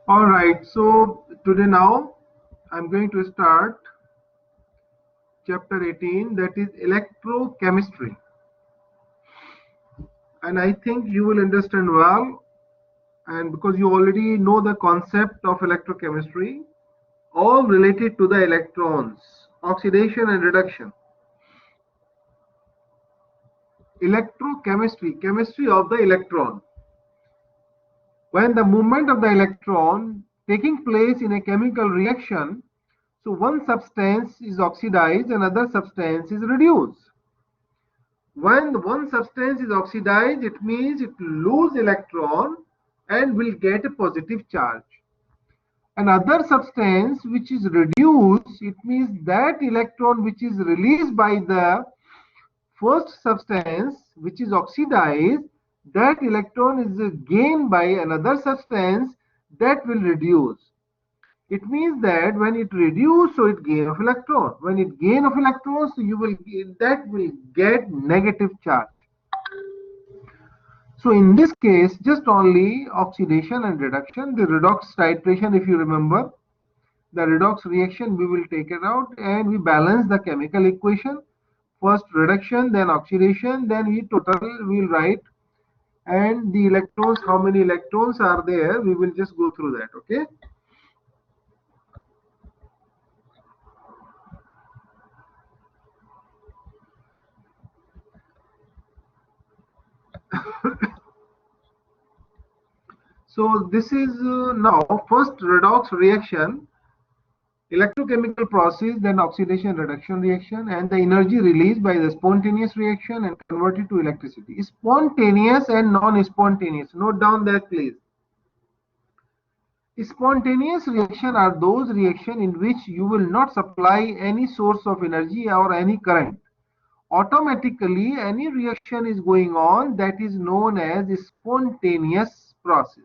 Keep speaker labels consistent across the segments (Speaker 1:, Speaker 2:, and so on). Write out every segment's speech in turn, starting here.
Speaker 1: All right, so today now I'm going to start chapter 18, that is electrochemistry. And I think you will understand well, and because you already know the concept of electrochemistry, all related to the electrons, oxidation and reduction. Electrochemistry, chemistry of the electron. When the movement of the electron taking place in a chemical reaction, so one substance is oxidized and another substance is reduced. When one substance is oxidized, it means it loses electron and will get a positive charge. Another substance which is reduced, it means that electron which is released by the first substance which is oxidized, that electron is gained by another substance that will reduce. It means that when it reduces, so it gain of electron. When it gain of electrons, so that will get negative charge. So in this case, just only oxidation and reduction, the redox titration, if you remember, the redox reaction, we will take it out and we balance the chemical equation. First reduction, then oxidation, then we will write, and the electrons, how many electrons are there, we will just go through that, okay? So this is now first redox reaction, electrochemical process, then oxidation reduction reaction, and the energy released by the spontaneous reaction and converted to electricity. Spontaneous and non-spontaneous. Note down that, please. Spontaneous reaction are those reactions in which you will not supply any source of energy or any current. Automatically, any reaction is going on, that is known as spontaneous process.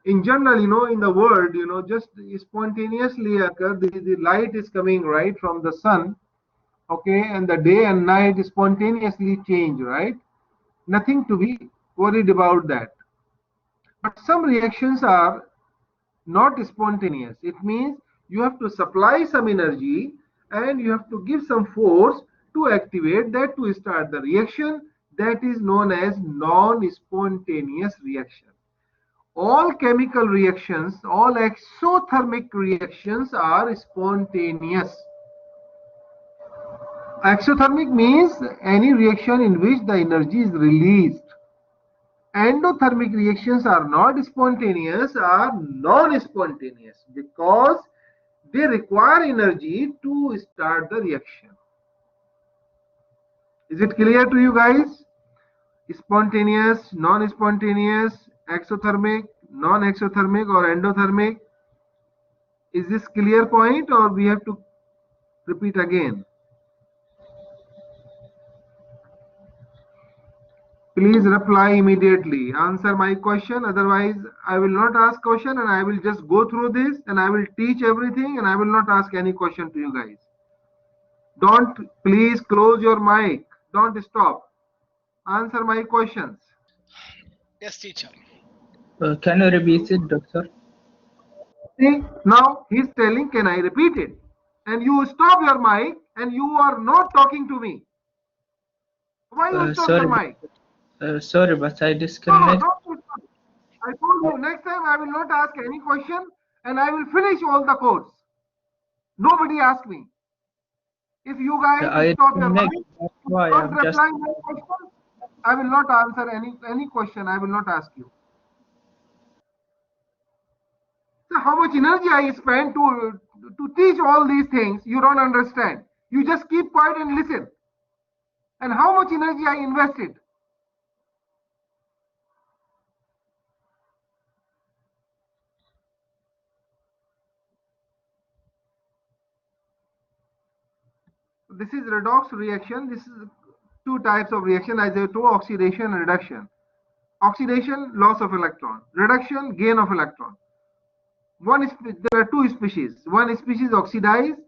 Speaker 1: In general, in the world, just spontaneously occur, the light is coming right from the sun, okay, and the day and night spontaneously change, right? Nothing to be worried about that. But some reactions are not spontaneous. It means you have to supply some energy and you have to give some force to activate that to start the reaction. That is known as non-spontaneous reaction. All chemical reactions, all exothermic reactions are spontaneous. Exothermic means any reaction in which the energy is released. Endothermic reactions are not spontaneous, are non-spontaneous because they require energy to start the reaction. Is it clear to you guys? Spontaneous, non-spontaneous, exothermic, non-exothermic, or endothermic. Is this clear point or we have to repeat again? Please reply immediately. Answer my question. Otherwise, I will not ask question and I will just go through this and I will teach everything and I will not ask any question to you guys. Don't please close your mic. Don't stop. Answer my questions.
Speaker 2: Yes, teacher.
Speaker 3: Can you repeat it, doctor?
Speaker 1: See, now he's telling, can I repeat it? And you stop your mic and you are not talking to me. Why you stop your mic?
Speaker 3: Sorry, but I disconnect.
Speaker 1: No, I told you next time I will not ask any question and I will finish all the course. Nobody ask me. If you guys stop your mic, don't reply my question, I will not answer any question. I will not ask you. So how much energy I spend to teach all these things, you don't understand. You just keep quiet and listen. And how much energy I invested. This is redox reaction. This is two types of reaction, as I told, oxidation and reduction. Oxidation, loss of electron. Reduction, gain of electron. There are two species. One species oxidized,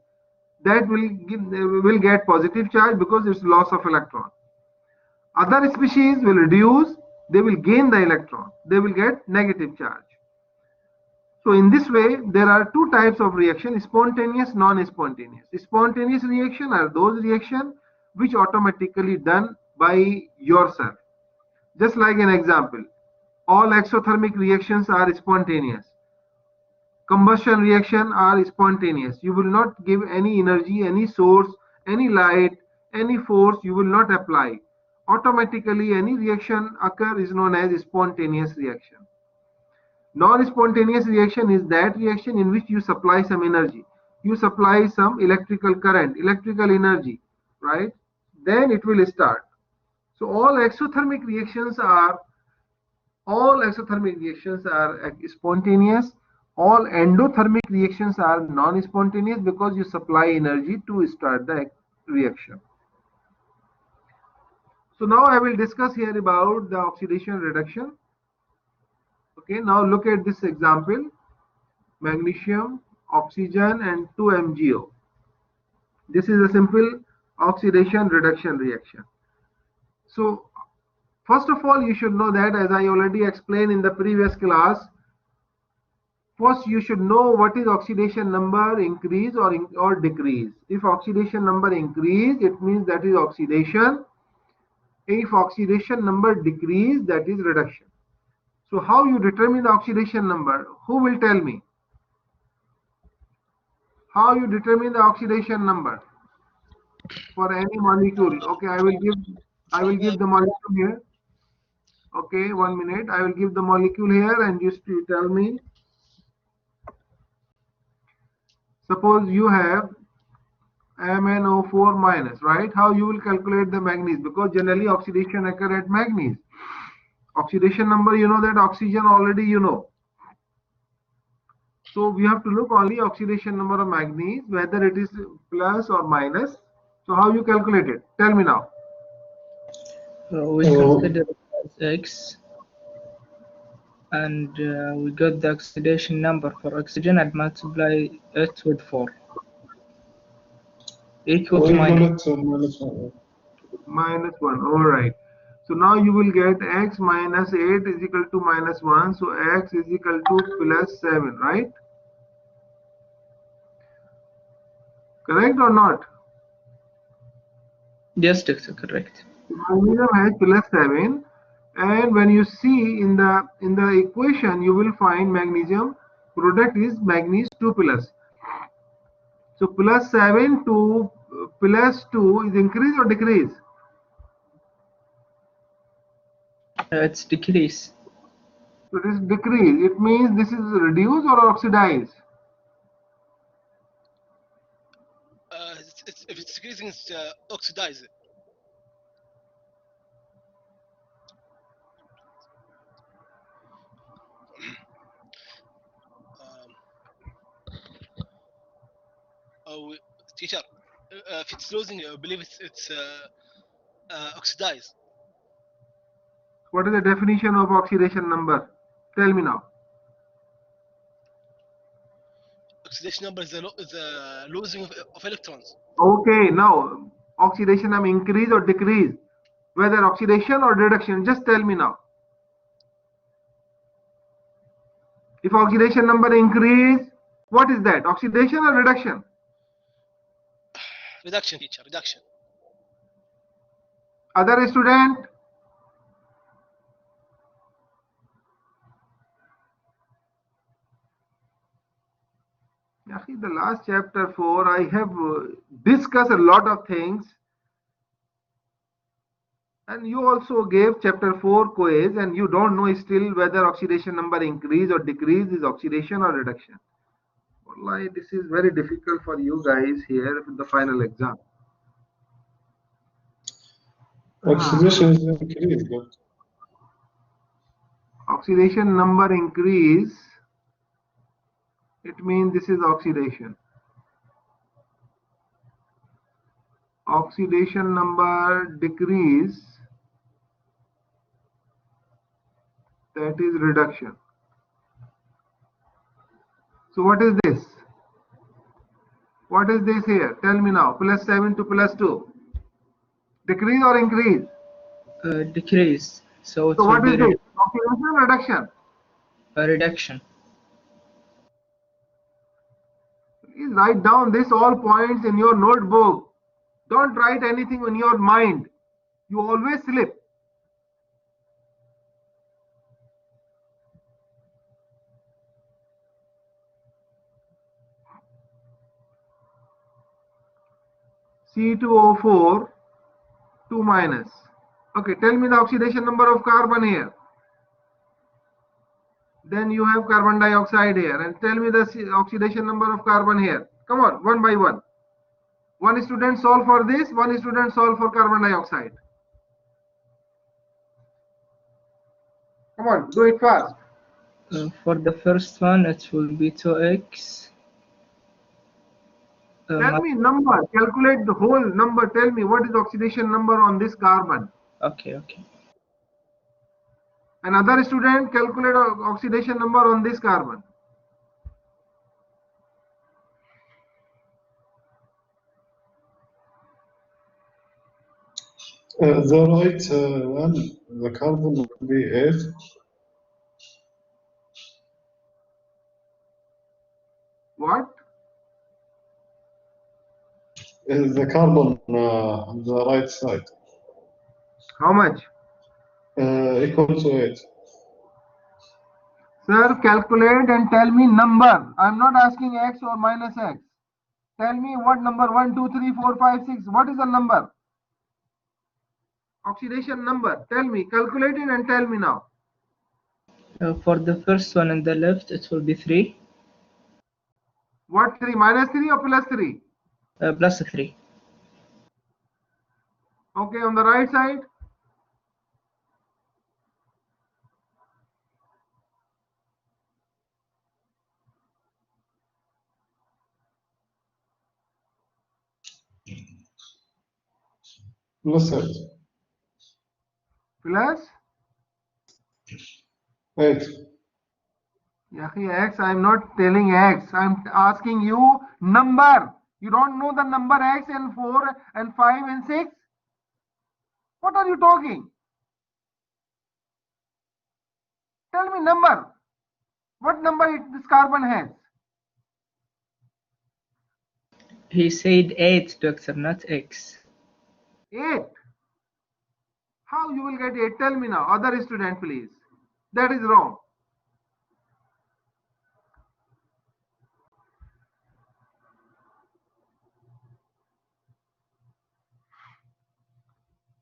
Speaker 1: that will get positive charge because it's loss of electron. Other species will reduce, they will gain the electron, they will get negative charge. So in this way, there are two types of reaction: spontaneous, non-spontaneous. Spontaneous reaction are those reactions which automatically done by yourself. Just like an example, all exothermic reactions are spontaneous. Combustion reaction are spontaneous. You will not give any energy, any source, any light, any force you will not apply. Automatically any reaction occur is known as spontaneous reaction. Non-spontaneous reaction is that reaction in which you supply some energy. You supply some electrical current, electrical energy, right? Then it will start. So all exothermic reactions are spontaneous. All endothermic reactions are non-spontaneous because you supply energy to start the reaction. So now I will discuss here about the oxidation reduction. Okay, now look at this example: magnesium, oxygen, and 2MgO. This is a simple oxidation reduction reaction. So first of all, you should know that, as I already explained in the previous class, first you should know what is oxidation number increase or decrease. If oxidation number increase, it means that is oxidation. If oxidation number decrease, that is reduction. So how you determine the oxidation number? Who will tell me? How you determine the oxidation number for any molecule? Okay, I will give the molecule here. Okay, 1 minute. I will give the molecule here and just to tell me. Suppose you have MnO4 minus, right? How you will calculate the manganese? Because generally oxidation occur at manganese. Oxidation number, you know that. Oxygen already you know. So we have to look only oxidation number of manganese, whether it is plus or minus. So how you calculate it? Tell me now.
Speaker 3: We consider it as X, and we got the oxidation number for oxygen and multiply it with 4. Equals minus
Speaker 4: 1.
Speaker 1: Minus 1. All right. So now you will get x minus 8 is equal to minus 1. So x is equal to plus 7, right? Correct or not?
Speaker 3: Yes, doctor, correct.
Speaker 1: Magnesium has plus 7, and when you see in the equation, you will find magnesium product is manganese 2 plus. So plus 7 to plus 2 is increase or decrease?
Speaker 3: It's decrease.
Speaker 1: So it is decrease. It means this is reduce or oxidize.
Speaker 2: If it's decreasing, it's oxidize. Teacher, if it's losing, I believe it's oxidize.
Speaker 1: What is the definition of oxidation number? Tell me now.
Speaker 2: Oxidation number is the losing of electrons.
Speaker 1: Okay, now oxidation number increase or decrease? Whether oxidation or reduction, just tell me now. If oxidation number increase, what is that? Oxidation or reduction?
Speaker 2: Reduction, teacher, reduction.
Speaker 1: Other student? The last chapter 4, I have discussed a lot of things, and you also gave chapter 4 quiz, and you don't know still whether oxidation number increase or decrease is oxidation or reduction. Wallahi, this is very difficult for you guys here in the final exam.
Speaker 4: Oxidation is increased.
Speaker 1: Oxidation number increase, it means this is oxidation. Oxidation number decrease, that is reduction. So what is this? What is this here? Tell me now. Plus 7 to plus 2. Decrease or increase?
Speaker 3: Decrease. So it
Speaker 1: So
Speaker 3: will
Speaker 1: what
Speaker 3: be
Speaker 1: is this? Oxidation or reduction?
Speaker 3: a reduction.
Speaker 1: Please write down this all points in your notebook. Don't write anything in your mind. You always slip. C2O4, 2 minus. Okay, tell me the oxidation number of carbon here. Then you have carbon dioxide here. And tell me the oxidation number of carbon here. Come on, one by one. One student solve for this, one student solve for carbon dioxide. Come on, do it fast.
Speaker 3: For the first one, it will be 2x.
Speaker 1: Tell me number, calculate the whole number. Tell me what is oxidation number on this carbon.
Speaker 3: Okay.
Speaker 1: Another student calculate oxidation number on this carbon.
Speaker 4: The right one, the carbon will be 8.
Speaker 1: What?
Speaker 4: The carbon on the right side
Speaker 1: How much?
Speaker 4: equal to 8.
Speaker 1: Sir, calculate and tell me number. I'm not asking x or minus x. Tell me what number, 1, 2, 3, 4, 5, 6. What is the number? Oxidation number. Tell me, calculate it and tell me now.
Speaker 3: For the first one on the left, it will be 3.
Speaker 1: What 3? Minus 3 or plus 3?
Speaker 3: Plus 3.
Speaker 1: Okay, on the right side?
Speaker 4: Plus 8.
Speaker 1: Plus?
Speaker 4: 8.
Speaker 1: X, I'm not telling X. I'm asking you number. You don't know the number X and 4 and 5 and 6? What are you talking? Tell me number. What number this carbon has?
Speaker 3: He said 8, doctor, not x.
Speaker 1: 8. How you will get 8? Tell me now. Other student, please. That is wrong.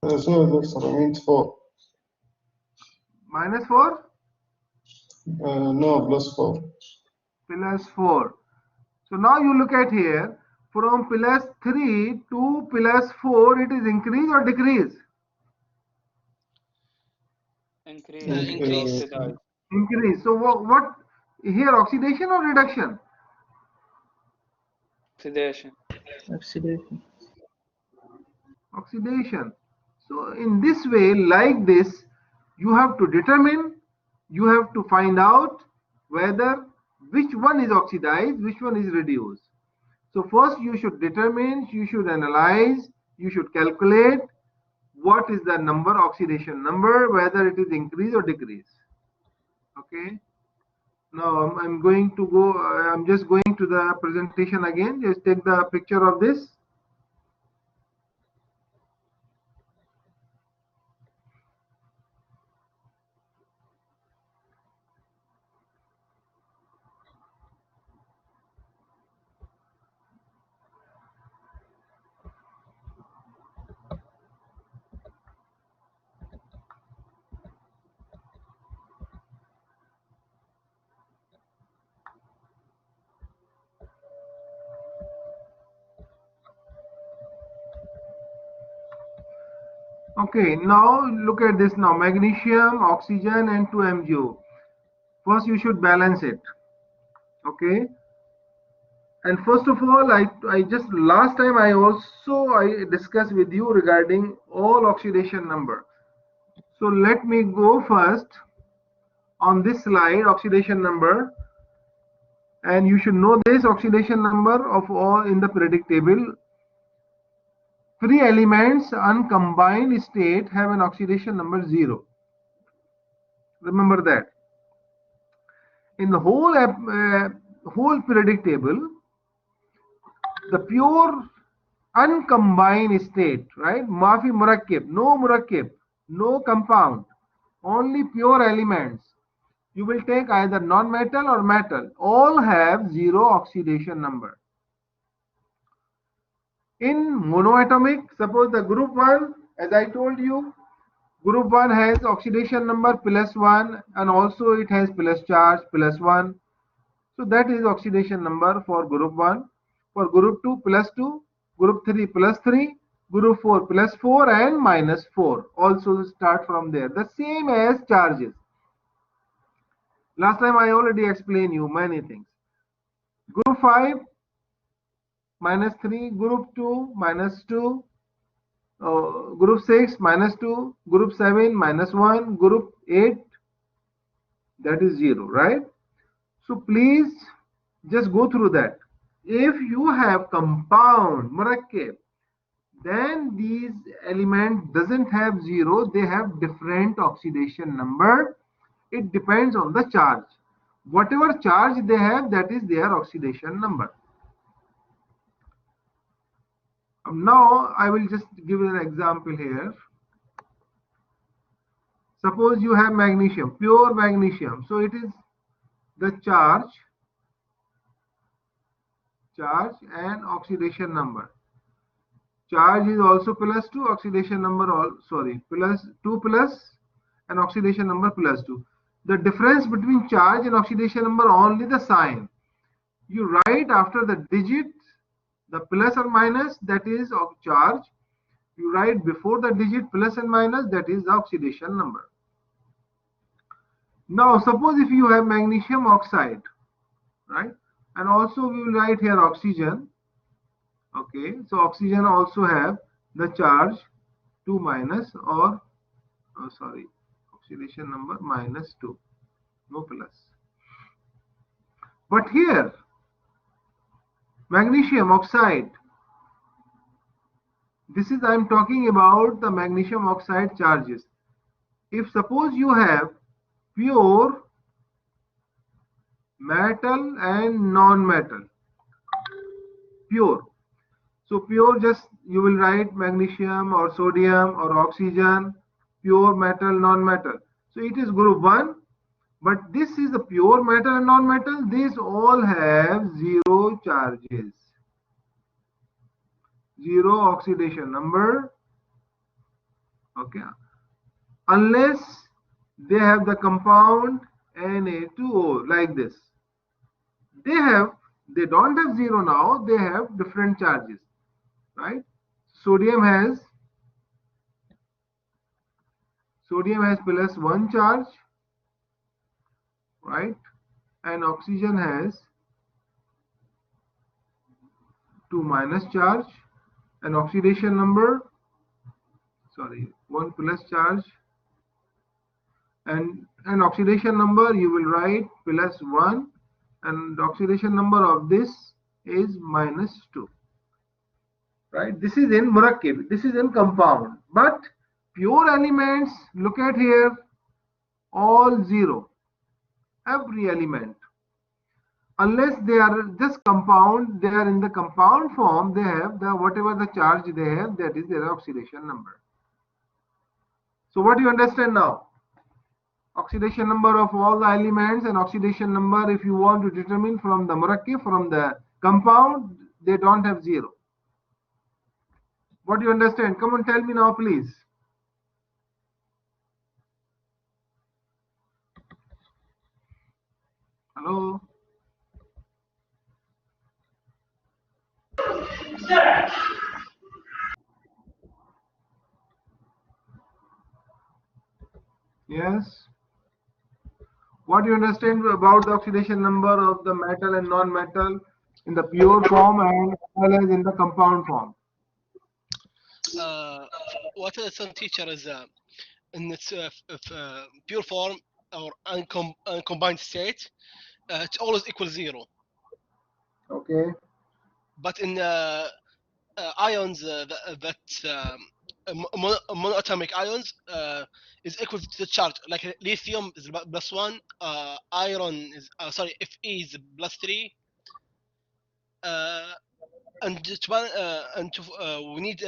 Speaker 4: Sorry, doctor, I meant 4.
Speaker 1: Minus 4?
Speaker 4: No, plus 4.
Speaker 1: Plus 4. So now you look at here. From plus 3 to plus 4, it is increase or decrease?
Speaker 2: Increase.
Speaker 1: Increase. So what here, oxidation or reduction?
Speaker 3: Oxidation.
Speaker 1: Oxidation. So in this way, like this, you have to determine, you have to find out whether which one is oxidized, which one is reduced. So first you should determine, you should analyze, you should calculate what is the number, oxidation number, whether it is increase or decrease. Okay. Now I'm going to go, I'm just going to the presentation again. Just take the picture of this. Okay, now look at this now. Magnesium, oxygen, and 2 MgO. First, you should balance it. Okay. And first of all, I just last time I discussed with you regarding all oxidation number. So let me go first on this slide, oxidation number. And you should know this oxidation number of all in the periodic table. 3 elements uncombined state have an oxidation number 0. Remember that. In the whole periodic table, the pure uncombined state, right? Mafi murakkib, no compound, only pure elements. You will take either non-metal or metal. All have zero oxidation number. In monoatomic, suppose the group 1, as I told you, group 1 has oxidation number +1 and also it has plus charge +1. So that is oxidation number for group 1. For group 2 +2, group 3 +3, group 4 +4 and -4. Also start from there. The same as charges. Last time I already explained you many things. Group 5 -3, group 2 -2, group 6 -2, group 7 -1, group 8 that is 0, right? So please just go through that. If you have compound murakkab, then these elements doesn't have 0, they have different oxidation number. It depends on the charge. Whatever charge they have, that is their oxidation number. Now I will just give an example here. Suppose you have magnesium, pure magnesium. So it is the charge and oxidation number. Charge is also +2, oxidation number +2 plus and oxidation number +2. The difference between charge and oxidation number only the sign. You write after the digit the plus or minus, that is of charge. You write before the digit plus and minus, that is the oxidation number. Now suppose if you have magnesium oxide, right, and also we will write here oxygen. Okay, so oxygen also have the charge 2 minus or oxidation number -2, no plus. But here magnesium oxide, this is I am talking about the magnesium oxide charges. If suppose you have pure metal and non-metal, pure, so pure, just you will write magnesium or sodium or oxygen, pure metal, non-metal. So it is group 1, but this is the pure metal and non-metal. These all have 0 charges, 0 oxidation number. Okay, unless they have the compound Na2O like this. They don't have 0 now, they have different charges, right? Sodium has +1 charge, right? And oxygen has 2 minus charge, and oxidation number 1 plus charge, and oxidation number you will write +1, and the oxidation number of this is -2, right? This is in murakkab, this is in compound. But pure elements, look at here, all 0, every element. Unless they are just compound, they are in the compound form, they have the whatever the charge they have, that is their oxidation number. So what do you understand now? Oxidation number of all the elements and oxidation number, if you want to determine from the murakkab, from the compound, they don't have 0. What do you understand? Come on, tell me now, please. Hello? Yes? What do you understand about the oxidation number of the metal and non-metal in the pure form and as well as in the compound form?
Speaker 2: What I understand, teacher, is in its pure form or uncombined state, it's always equal 0.
Speaker 1: Okay.
Speaker 2: But in ions that monoatomic ions is equal to the charge. Like lithium is +1, iron is Fe is +3, we need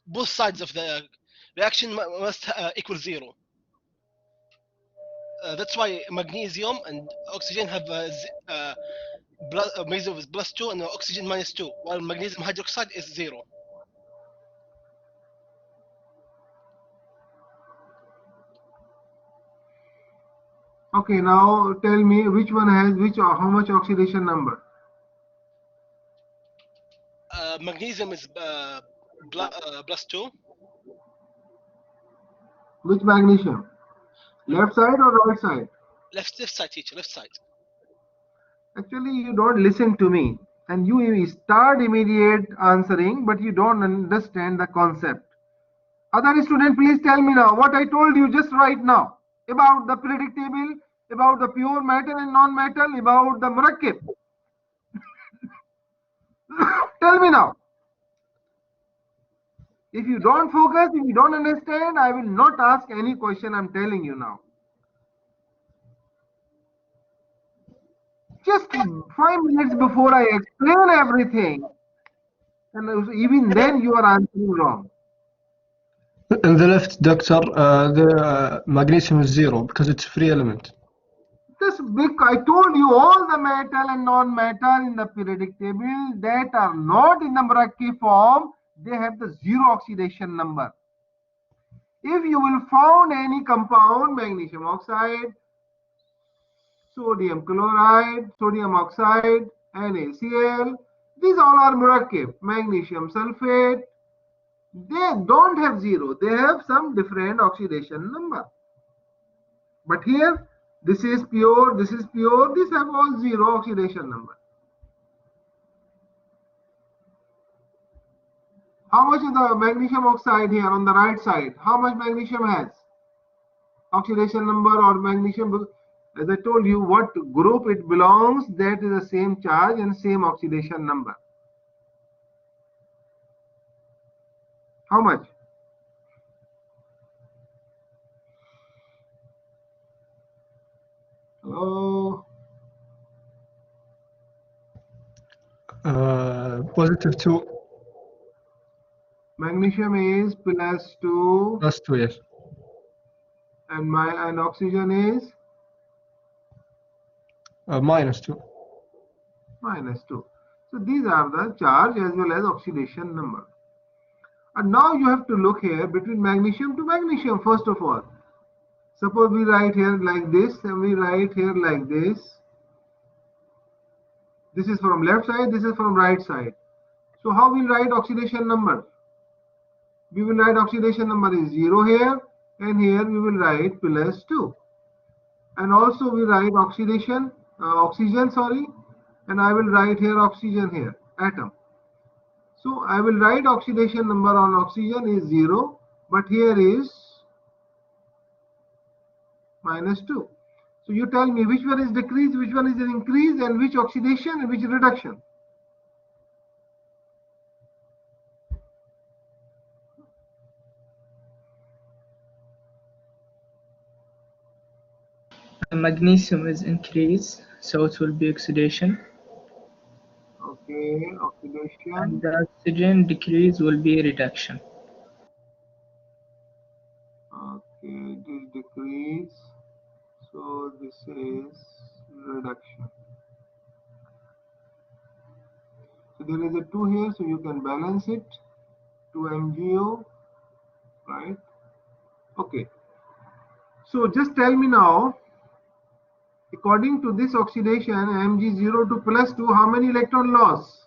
Speaker 2: both sides of the reaction must equal 0. That's why magnesium and oxygen have magnesium is +2 and oxygen -2, while magnesium hydroxide is 0.
Speaker 1: Okay, now tell me which one has how much oxidation number?
Speaker 2: Magnesium is +2.
Speaker 1: Which magnesium? Left side or right side?
Speaker 2: Left side, teacher, left side.
Speaker 1: Actually, you don't listen to me, and you start immediate answering, but you don't understand the concept. Other student, please tell me now what I told you just right now about the periodic table, about the pure metal and non-metal, about the murakkab. Tell me now. If you don't focus, if you don't understand, I will not ask any question. I'm telling you now. Just 5 minutes before I explain everything, and even then you are answering wrong.
Speaker 5: In the left, doctor, the magnesium is 0 because it's a free element.
Speaker 1: This big, I told you all the metal and non-metal in the periodic table that are not in the murakkab form, they have the 0 oxidation number. If you will found any compound, magnesium oxide, sodium chloride, sodium oxide, NaCl, these all are murakkab. Magnesium sulfate, they don't have 0, they have some different oxidation number. But here, this is pure, these have all 0 oxidation number. How much is the magnesium oxide here on the right side? How much magnesium has? Oxidation number or magnesium, as I told you, what group it belongs, that is the same charge and same oxidation number. How much? Hello?
Speaker 5: +2.
Speaker 1: Magnesium is +2.
Speaker 5: +2, yes.
Speaker 1: And oxygen is?
Speaker 5: -2.
Speaker 1: -2. So these are the charge as well as oxidation number. And now you have to look here between magnesium to magnesium first of all. Suppose we write here like this and we write here like this. This is from left side, this is from right side. So how we write oxidation number? We will write oxidation number is 0 here, and here we will write +2. And also we write oxidation, oxygen, and I will write here oxygen here, atom. So I will write oxidation number on oxygen is 0, but here is -2. So you tell me which one is decrease, which one is an increase, and which oxidation and which reduction.
Speaker 3: The magnesium is increase, so it will be oxidation.
Speaker 1: Okay, oxidation.
Speaker 3: And the oxygen decrease will be reduction.
Speaker 1: Okay, this decrease. So this is reduction. So there is a 2 here, so you can balance it. 2 MgO, right? Okay. So just tell me now, according to this oxidation, Mg0 to +2, how many electron loss?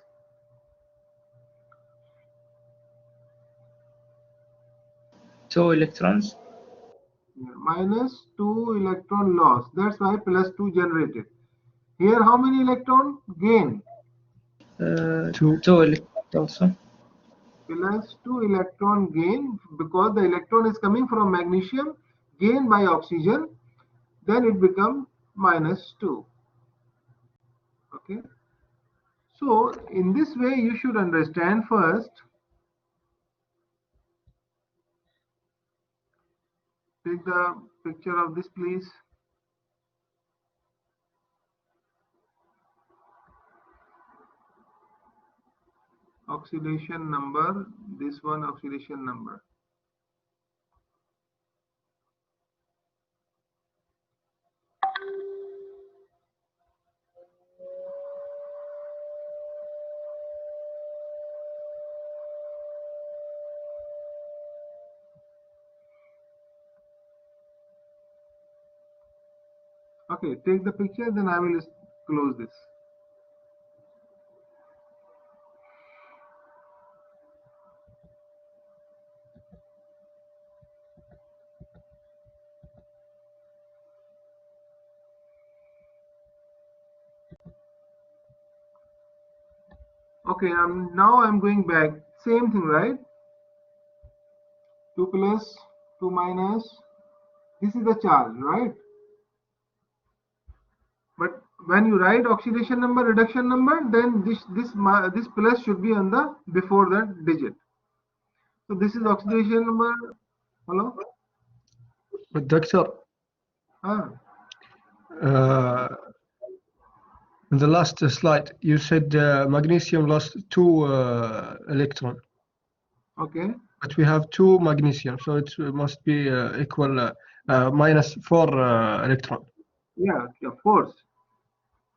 Speaker 3: Two electrons.
Speaker 1: -2 electron loss. That's why +2 generated. Here, how many electron gain?
Speaker 3: Two electrons also.
Speaker 1: +2 electron gain, because the electron is coming from magnesium, gained by oxygen, then it becomes -2. Okay. So in this way, you should understand first Take the picture of this, please. Oxidation number, this one oxidation number. Okay, take the picture, then I will close this. Okay, now I'm going back. Same thing, right? 2 plus, 2 minus. This is the charge, right? But when you write oxidation number, reduction number, then this plus should be on the before that digit. So this is oxidation number. Hello?
Speaker 5: But doctor, in the last slide, you said magnesium lost 2 electron.
Speaker 1: Okay.
Speaker 5: But we have 2 magnesium, so it must be equal minus 4 electron.
Speaker 1: Yeah, of course.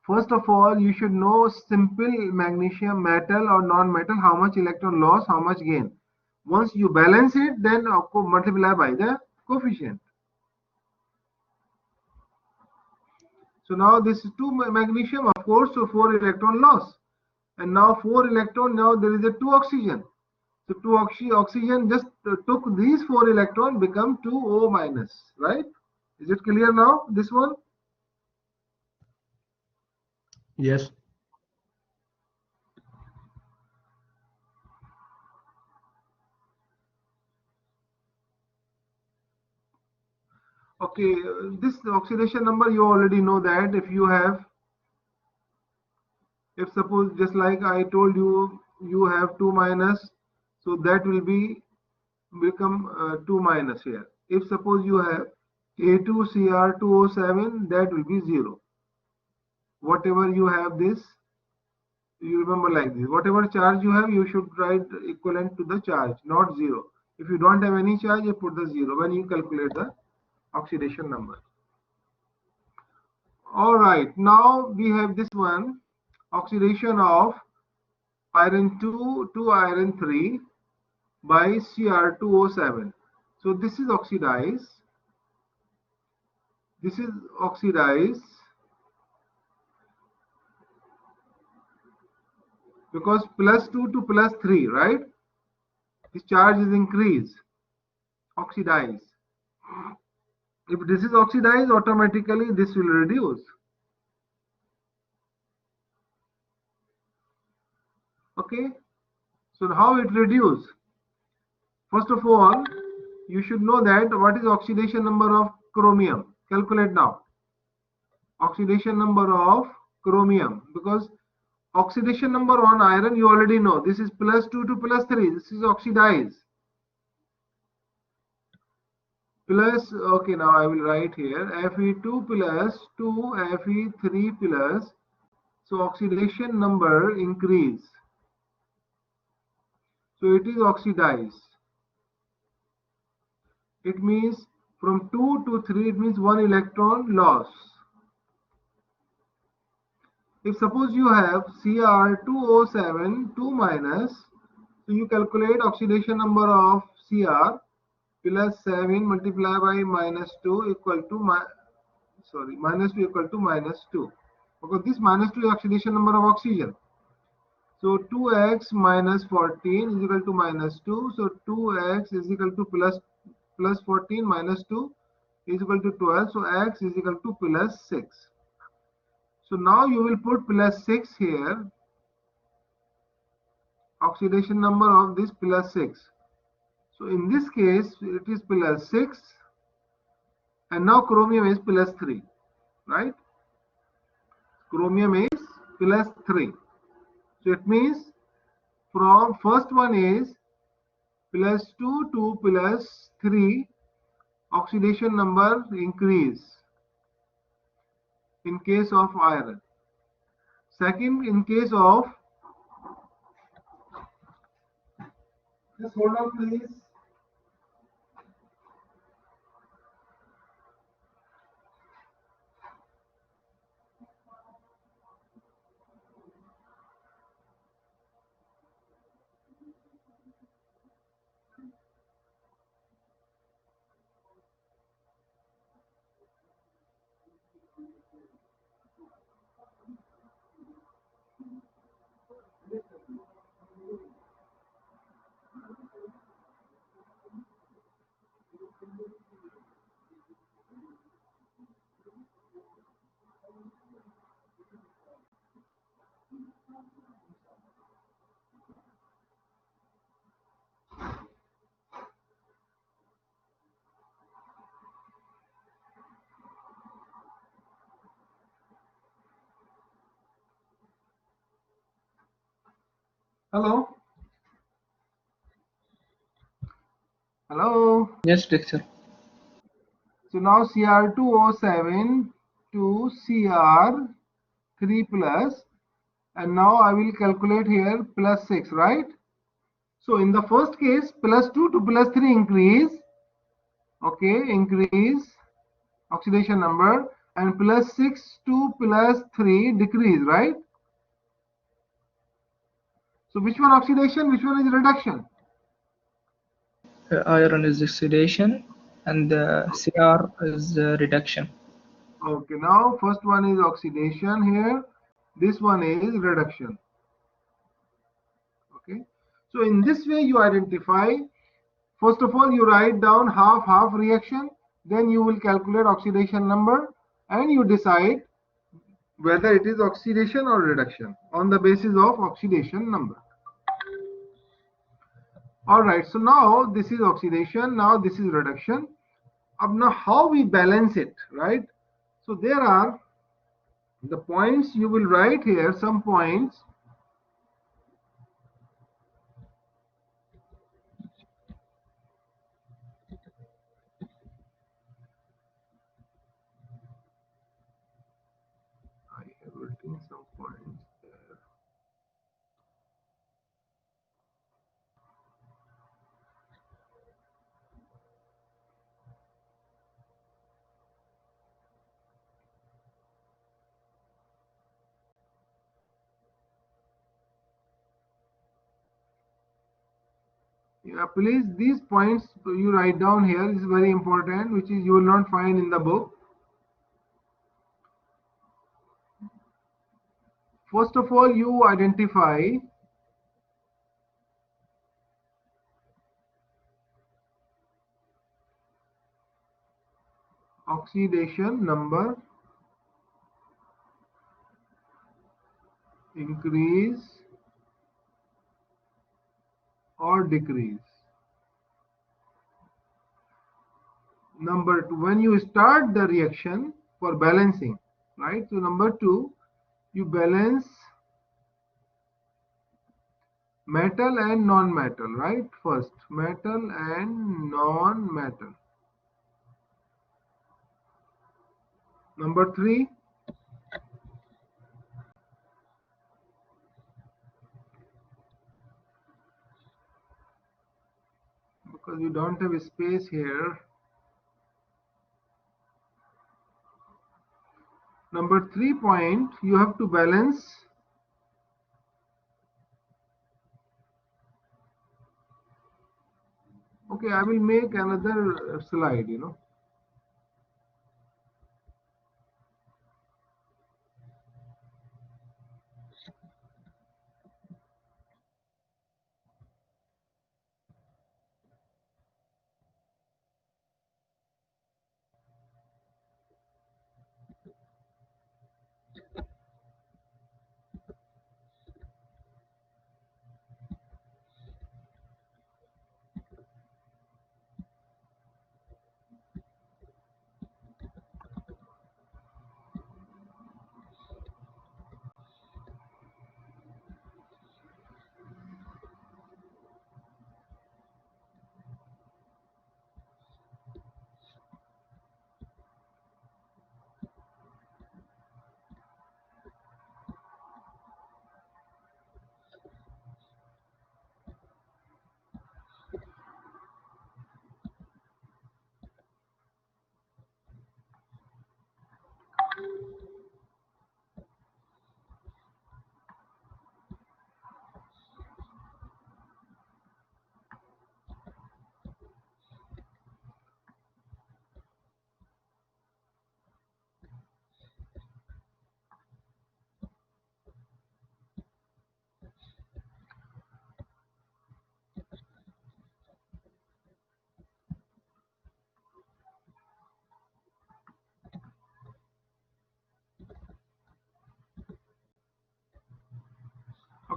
Speaker 1: First of all, you should know simple magnesium metal or non-metal, how much electron loss, how much gain. Once you balance it, then of course multiply by the coefficient. So now this is 2 magnesium, of course, so 4 electron loss. And now 4 electron, now there is a 2 oxygen. So 2 oxygen just took these 4 electron, become 2O minus, right? Is it clear now, this one?
Speaker 5: Yes.
Speaker 1: Okay, this oxidation number you already know that if you have, if suppose just like I told you, you have 2 minus, so that will be become 2 minus here. If suppose you have A2Cr2O7, that will be 0. Whatever you have this, you remember like this. Whatever charge you have, you should write equivalent to the charge, not 0. If you don't have any charge, you put the 0 when you calculate the oxidation number. All right, now we have this one, oxidation of iron 2 to iron 3 by Cr2O7. So this is oxidized. This is oxidized because plus 2 to plus 3, right? This charge is increased, oxidized. If this is oxidized, automatically this will reduce. Okay, so how it reduce? First of all, you should know that what is oxidation number of chromium. Calculate now. Oxidation number of chromium, because oxidation number on iron you already know. This is plus 2 to plus 3. This is oxidized. Plus, okay, now I will write here Fe2 plus 2 Fe3 plus. So oxidation number increase. So it is oxidized. It means from 2 to 3, it means 1 electron loss. If suppose you have Cr2O7 2 minus, so you calculate oxidation number of Cr plus 7 multiplied by minus 2 equal to minus 2 equal to minus 2, because this minus 2 is oxidation number of oxygen. So 2x minus 14 is equal to minus 2. So 2x is equal to plus 14 minus 2 is equal to 12. So x is equal to plus 6. So now you will put plus 6 here. Oxidation number of this plus 6. So in this case, it is plus 6. And now chromium is plus 3. Right? Chromium is plus 3. So it means from first one is plus 2 to plus 3. oxidation number increase in case of iron. Second, in case of, just hold on please. Hello? Hello?
Speaker 3: Yes, teacher.
Speaker 1: So now Cr2O7 to Cr3 plus, and now I will calculate here plus 6, right? So in the first case, plus 2 to plus 3 increase, okay, increase oxidation number, and plus 6 to plus 3 decrease, right? So which one oxidation, which one is reduction?
Speaker 3: Iron is oxidation and Cr is reduction.
Speaker 1: Okay, now first one is oxidation here, this one is reduction. Okay, so in this way you identify, first of all you write down half reaction, then you will calculate oxidation number and you decide whether it is oxidation or reduction on the basis of oxidation number. All right, so now this is oxidation, now this is reduction. Now how we balance it, right? So there are the points you will write here, some points. I have written some points there. Yeah, please, these points you write down here is very important, which is you will not find in the book. First of all, you identify oxidation number, increase or decrease. Number two, when you start the reaction for balancing, right? So number two, you balance metal and non-metal, right? First, metal and non-metal. Number three, because we don't have a space here. Number 3 point, you have to balance okay, I will make another slide, you know.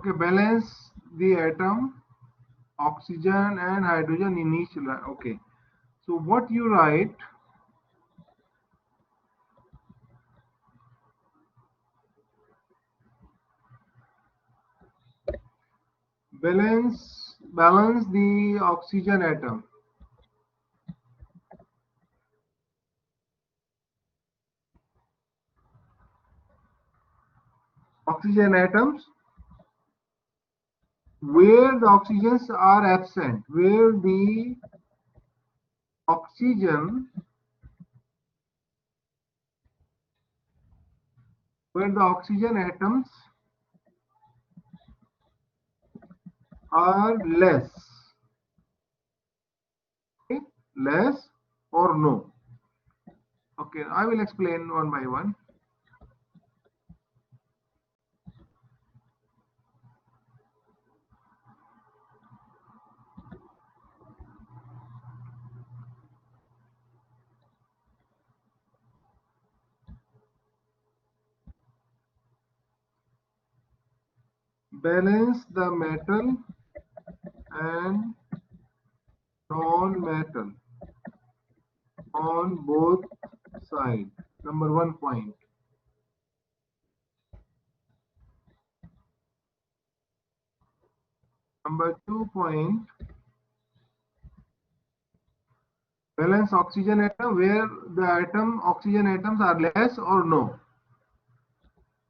Speaker 1: Okay, balance the atom, oxygen and hydrogen in each line. Okay, so what you write, balance the oxygen atom. Oxygen atoms where the oxygens are absent, where the oxygen atoms are less, okay, less or no. Okay, I will explain one by one. Balance the metal and non-metal on both sides. Number 1 point. Number 2 point, balance oxygen atom where the oxygen atoms are less or no.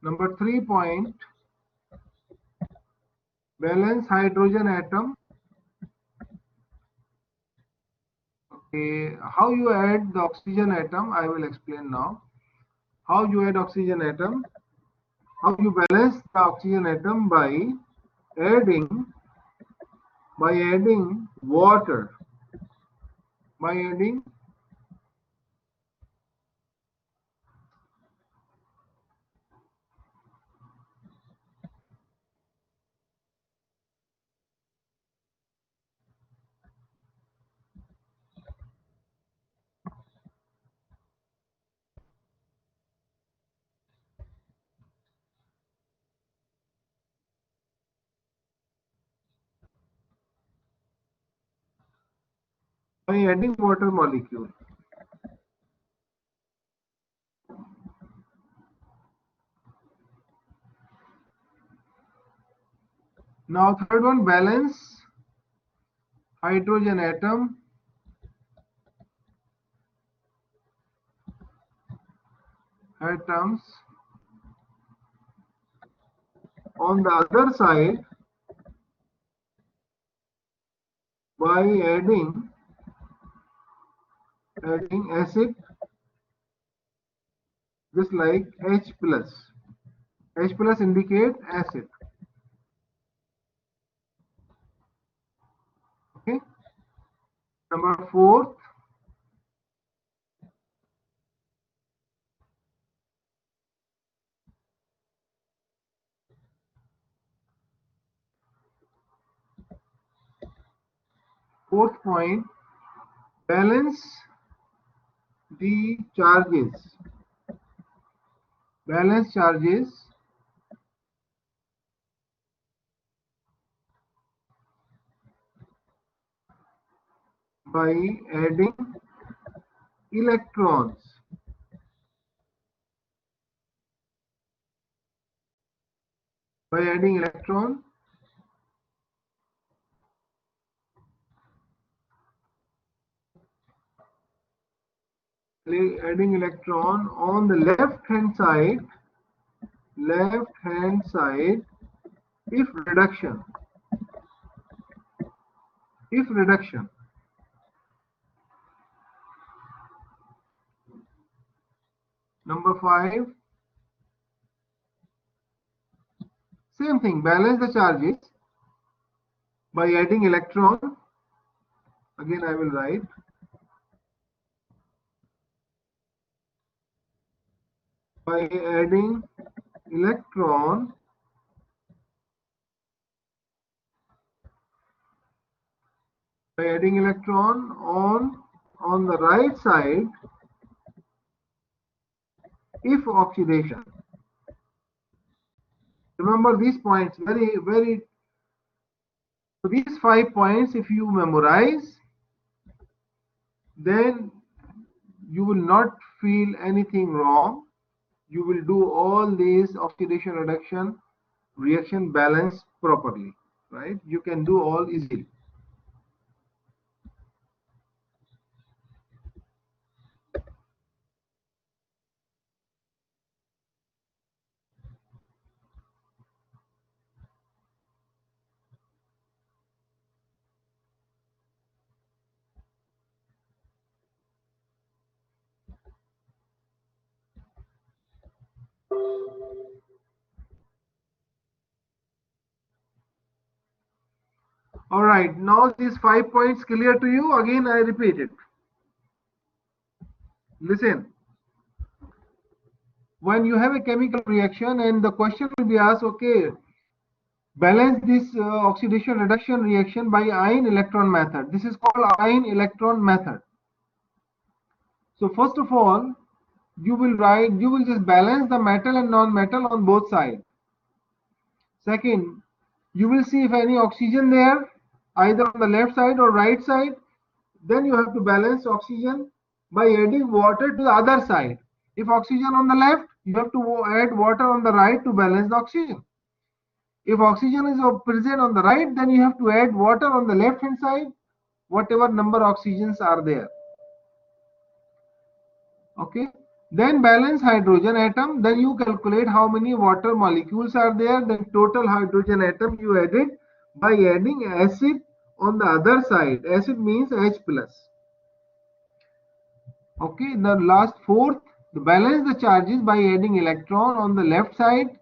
Speaker 1: Number 3 point, balance hydrogen atom. Okay, how you add the oxygen atom, I will explain now. How you add oxygen atom? How you balance the oxygen atom by adding water, by adding water molecule. Now third one, balance hydrogen atoms on the other side by adding acid, just like H plus. H plus indicate acid. Okay. Number 4, fourth point, balance the charges. Balance charges by adding electrons. By adding electron, on the left hand side, if reduction. Number 5, same thing, balance the charges by adding electron. Again I will write by adding electron on the right side if oxidation. Remember these points, very. So these 5 points, if you memorize, then you will not feel anything wrong. You will do all these oxidation reduction reaction balance properly, right? You can do all easily. All right, now these 5 points clear to you. Again, I repeat it. Listen, when you have a chemical reaction and the question will be asked, okay, balance this oxidation reduction reaction by ion electron method. This is called ion electron method. So first of all, you will just balance the metal and non-metal on both sides. Second, you will see if any oxygen there, either on the left side or right side. Then you have to balance oxygen by adding water to the other side. If oxygen on the left, you have to add water on the right to balance the oxygen. If oxygen is present on the right, then you have to add water on the left hand side, whatever number oxygens are there. Okay. Then balance hydrogen atom, then you calculate how many water molecules are there, then total hydrogen atom you added by adding acid on the other side. Acid means H plus. Okay, the last fourth, balance the charges by adding electron on the left side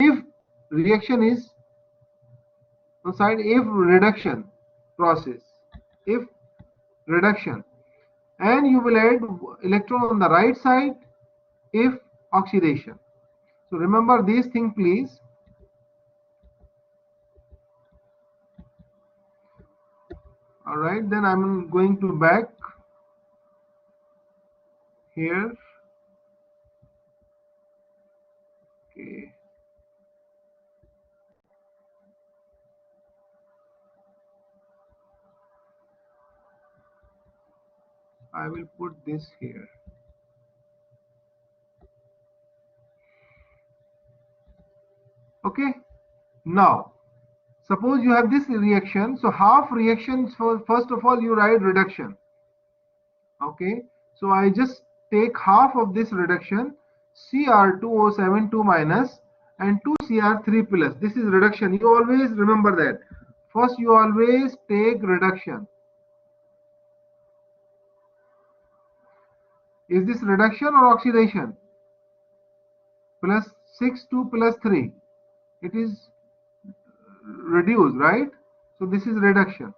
Speaker 1: if reaction is on side, if reduction process, if reduction, and you will add electron on the right side if oxidation. So remember these things, please. All right, then I'm going to back here. Okay. I will put this here. Okay. Now, suppose you have this reaction. So half reaction. So first of all, you write reduction. Okay. So I just take half of this reduction, Cr2O72 minus and 2Cr3 plus. This is reduction. You always remember that. First, you always take reduction. Is this reduction or oxidation? Plus 6 2 plus 3. It is reduced, right? So this is reduction.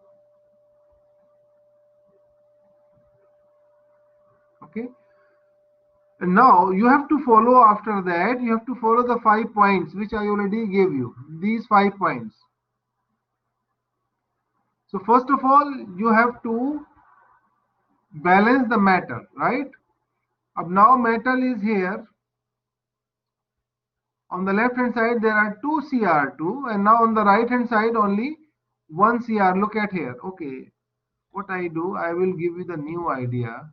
Speaker 1: Okay. And now you have to follow after that. You have to follow the 5 points which I already gave you. These 5 points. So first of all, you have to balance the metal, right? Now metal is here. On the left hand side there are 2 Cr2 and now on the right hand side only 1 Cr. Look at here. Okay. What I do, I will give you the new idea.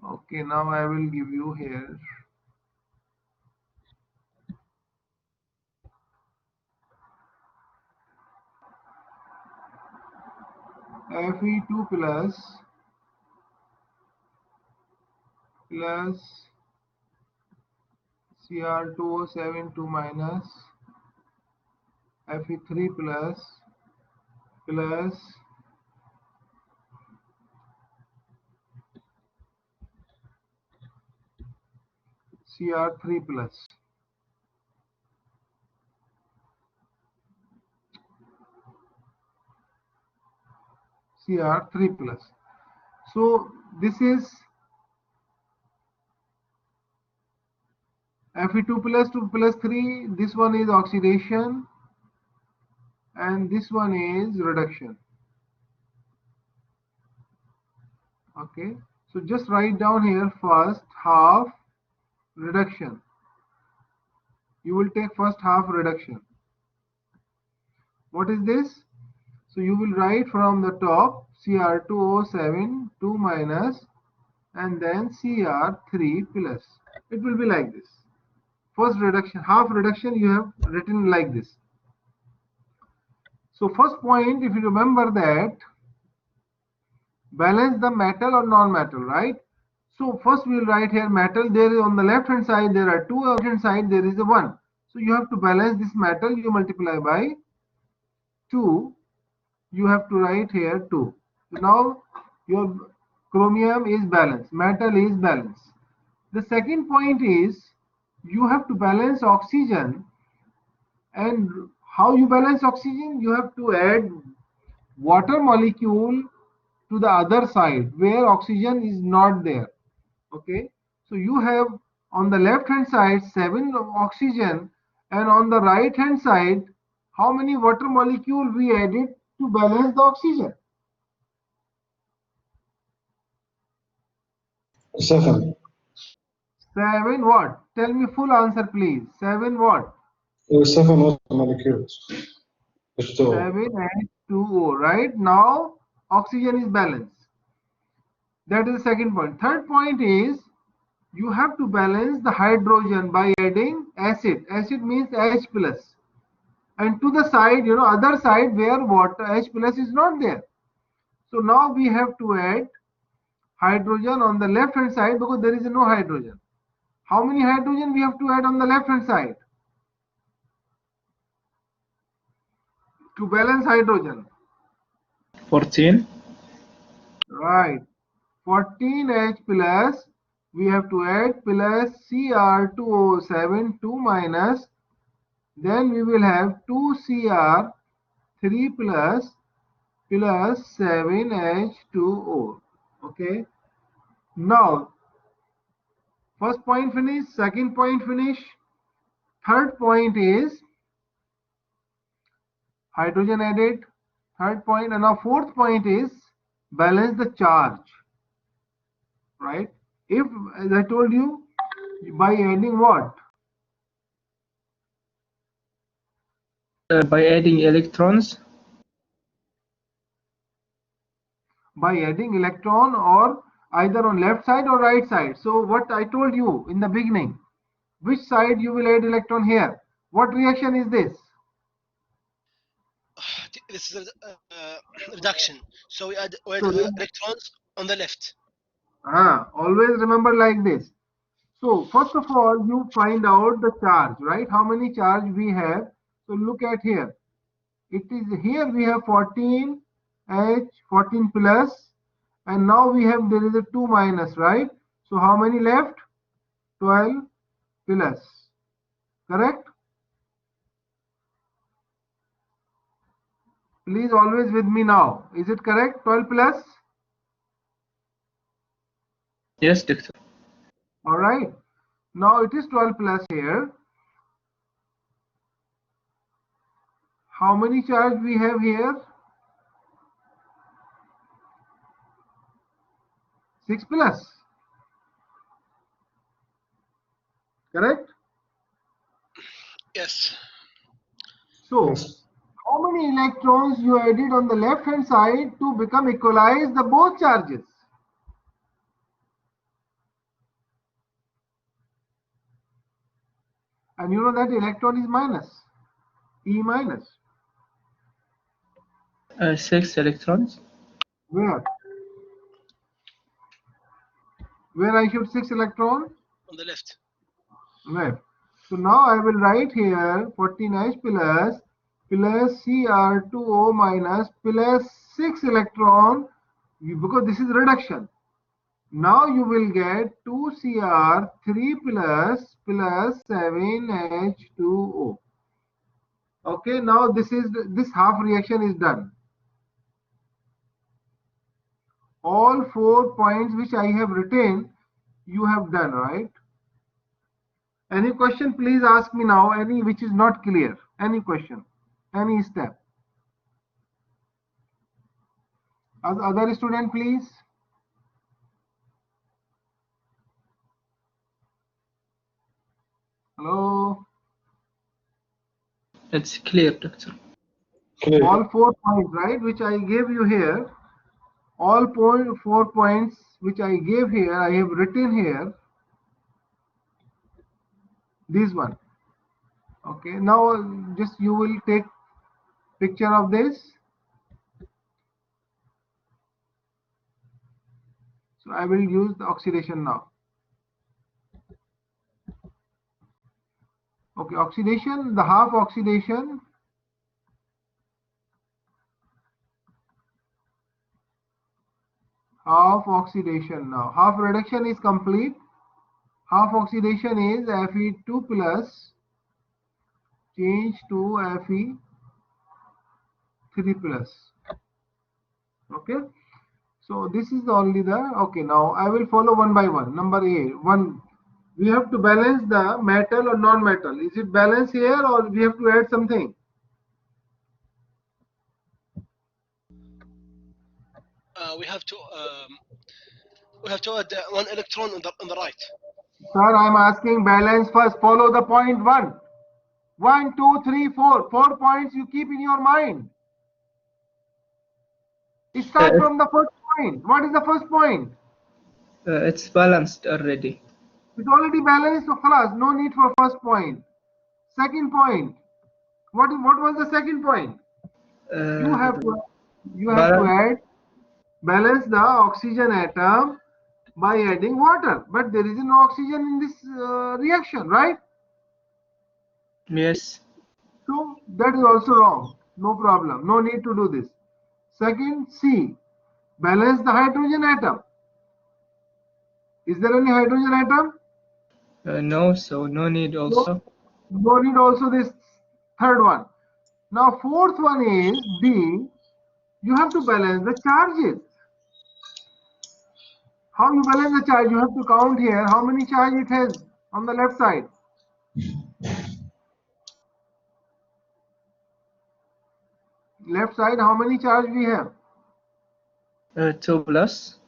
Speaker 1: Okay, now I will give you here. Fe2 plus Cr2O72 minus Fe3 plus Cr3 plus. Cr3 plus. So this is Fe2 plus 2 plus 3. This one is oxidation and this one is reduction. Okay, so just write down here first half reduction. You will take first half reduction. What is this? So you will write from the top Cr2O7 2 minus and then Cr3 plus. It will be like this. First reduction, half reduction you have written like this. So first point, if you remember that, balance the metal or non-metal, right? So first we will write here metal. There is on the left hand side there are 2, on the right hand side there is a 1. So you have to balance this metal. You multiply by 2. You have to write here 2. So now your chromium is balanced, metal is balanced. The second point is you have to balance oxygen. And how you balance oxygen? You have to add water molecule to the other side where oxygen is not there. Okay, so you have on the left hand side 7 oxygen and on the right hand side how many water molecule we added to balance the oxygen?
Speaker 4: 7.
Speaker 1: 7 what? Tell me full answer please. 7 what?
Speaker 4: 7 water molecules. H2O.
Speaker 1: 7H2O, right? Now oxygen is balanced. That is the second point. Third point is you have to balance the hydrogen by adding acid. Acid means H plus. And to the side, other side where water H plus is not there. So now we have to add hydrogen on the left hand side because there is no hydrogen. How many hydrogen we have to add on the left hand side to balance hydrogen?
Speaker 3: 14.
Speaker 1: Right. 14H plus we have to add plus Cr2O7 2 minus, then we will have 2Cr3 plus 7H2O. Okay. Now first point finish, second point finish, third point is hydrogen added, third point, and now fourth point is balance the charge, right? If, as I told you, by adding what?
Speaker 3: By adding electrons.
Speaker 1: By adding electron or either on left side or right side. So what I told you in the beginning, which side you will add electron here? What reaction is this?
Speaker 2: This is reduction. So we add
Speaker 1: So
Speaker 2: electrons on the left.
Speaker 1: Always remember like this. So first of all, you find out the charge, right? How many charge we have? So look at here. It is here we have 14H, 14 plus, and now we have there is a 2 minus, right? So how many left? 12 plus. Correct? Please always with me now. Is it correct? 12 plus?
Speaker 3: Yes, doctor.
Speaker 1: All right. Now it is 12 plus here. How many charge we have here? 6 plus. Correct?
Speaker 2: Yes.
Speaker 1: So how many electrons you added on the left hand side to become equalize the both charges? And you know that electron is minus, E minus.
Speaker 3: 6 electrons.
Speaker 1: Where? Where I should 6 electron?
Speaker 2: On the left.
Speaker 1: Left. So now I will write here 14H plus Cr2O minus plus 6 electron because this is reduction. Now you will get 2Cr3 plus 7H2O. Okay, now this half reaction is done. All 4 points which I have written, you have done, right? Any question, please ask me now, any which is not clear. Any question, any step. Other student, please. Hello.
Speaker 3: It's clear, Doctor.
Speaker 4: Clear.
Speaker 1: All 4 points, right, which I gave you here. All 4 points which I gave here, I have written here. This one. Okay. Now just you will take picture of this. So I will use the oxidation now. Okay, oxidation, the half oxidation. Half oxidation now. Half reduction is complete. Half oxidation is Fe2 plus change to Fe3 plus. Okay. So this is only the, okay, now I will follow one by one. Number A, one, we have to balance the metal or non-metal. Is it balanced here or we have to add something?
Speaker 2: We have to add one electron on the right.
Speaker 1: Sir, I am asking balance first. Follow the point 1. 1, 2, 3, 4. 4 points you keep in your mind. Start from the first point. What is the first point?
Speaker 3: It's balanced already.
Speaker 1: It's already balanced, so class, no need for first point. Second point. What was the second point? You have to add, balance the oxygen atom by adding water. But there is no oxygen in this reaction, right?
Speaker 3: Yes.
Speaker 1: So that is also wrong. No problem. No need to do this. Second, C. Balance the hydrogen atom. Is there any hydrogen atom?
Speaker 3: No, so no need also.
Speaker 1: No need also this third one. Now fourth one is D. You have to balance the charges. How you balance the charge? You have to count here how many charge it has on the left side. Left side, how many charge we have?
Speaker 3: 2 plus.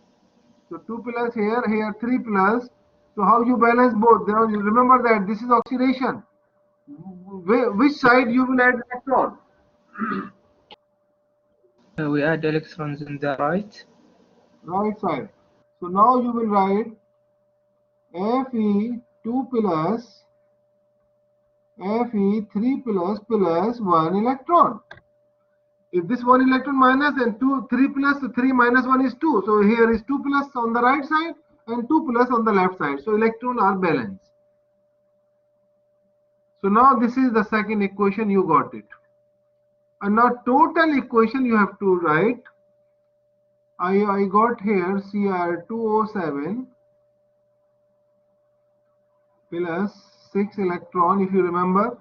Speaker 1: So 2 plus here, here 3 plus. So how you balance both? Now you remember that this is oxidation. Which side you will add electron?
Speaker 3: We add electrons in the right.
Speaker 1: Right side. So now you will write Fe2 plus Fe3 plus 1 electron. If this 1 electron minus, then 3 plus 3 minus 1 is 2. So here is 2 plus on the right side and 2 plus on the left side. So electrons are balanced. So now this is the second equation, you got it. And now total equation you have to write. I got here Cr2O7 plus 6 electron, if you remember.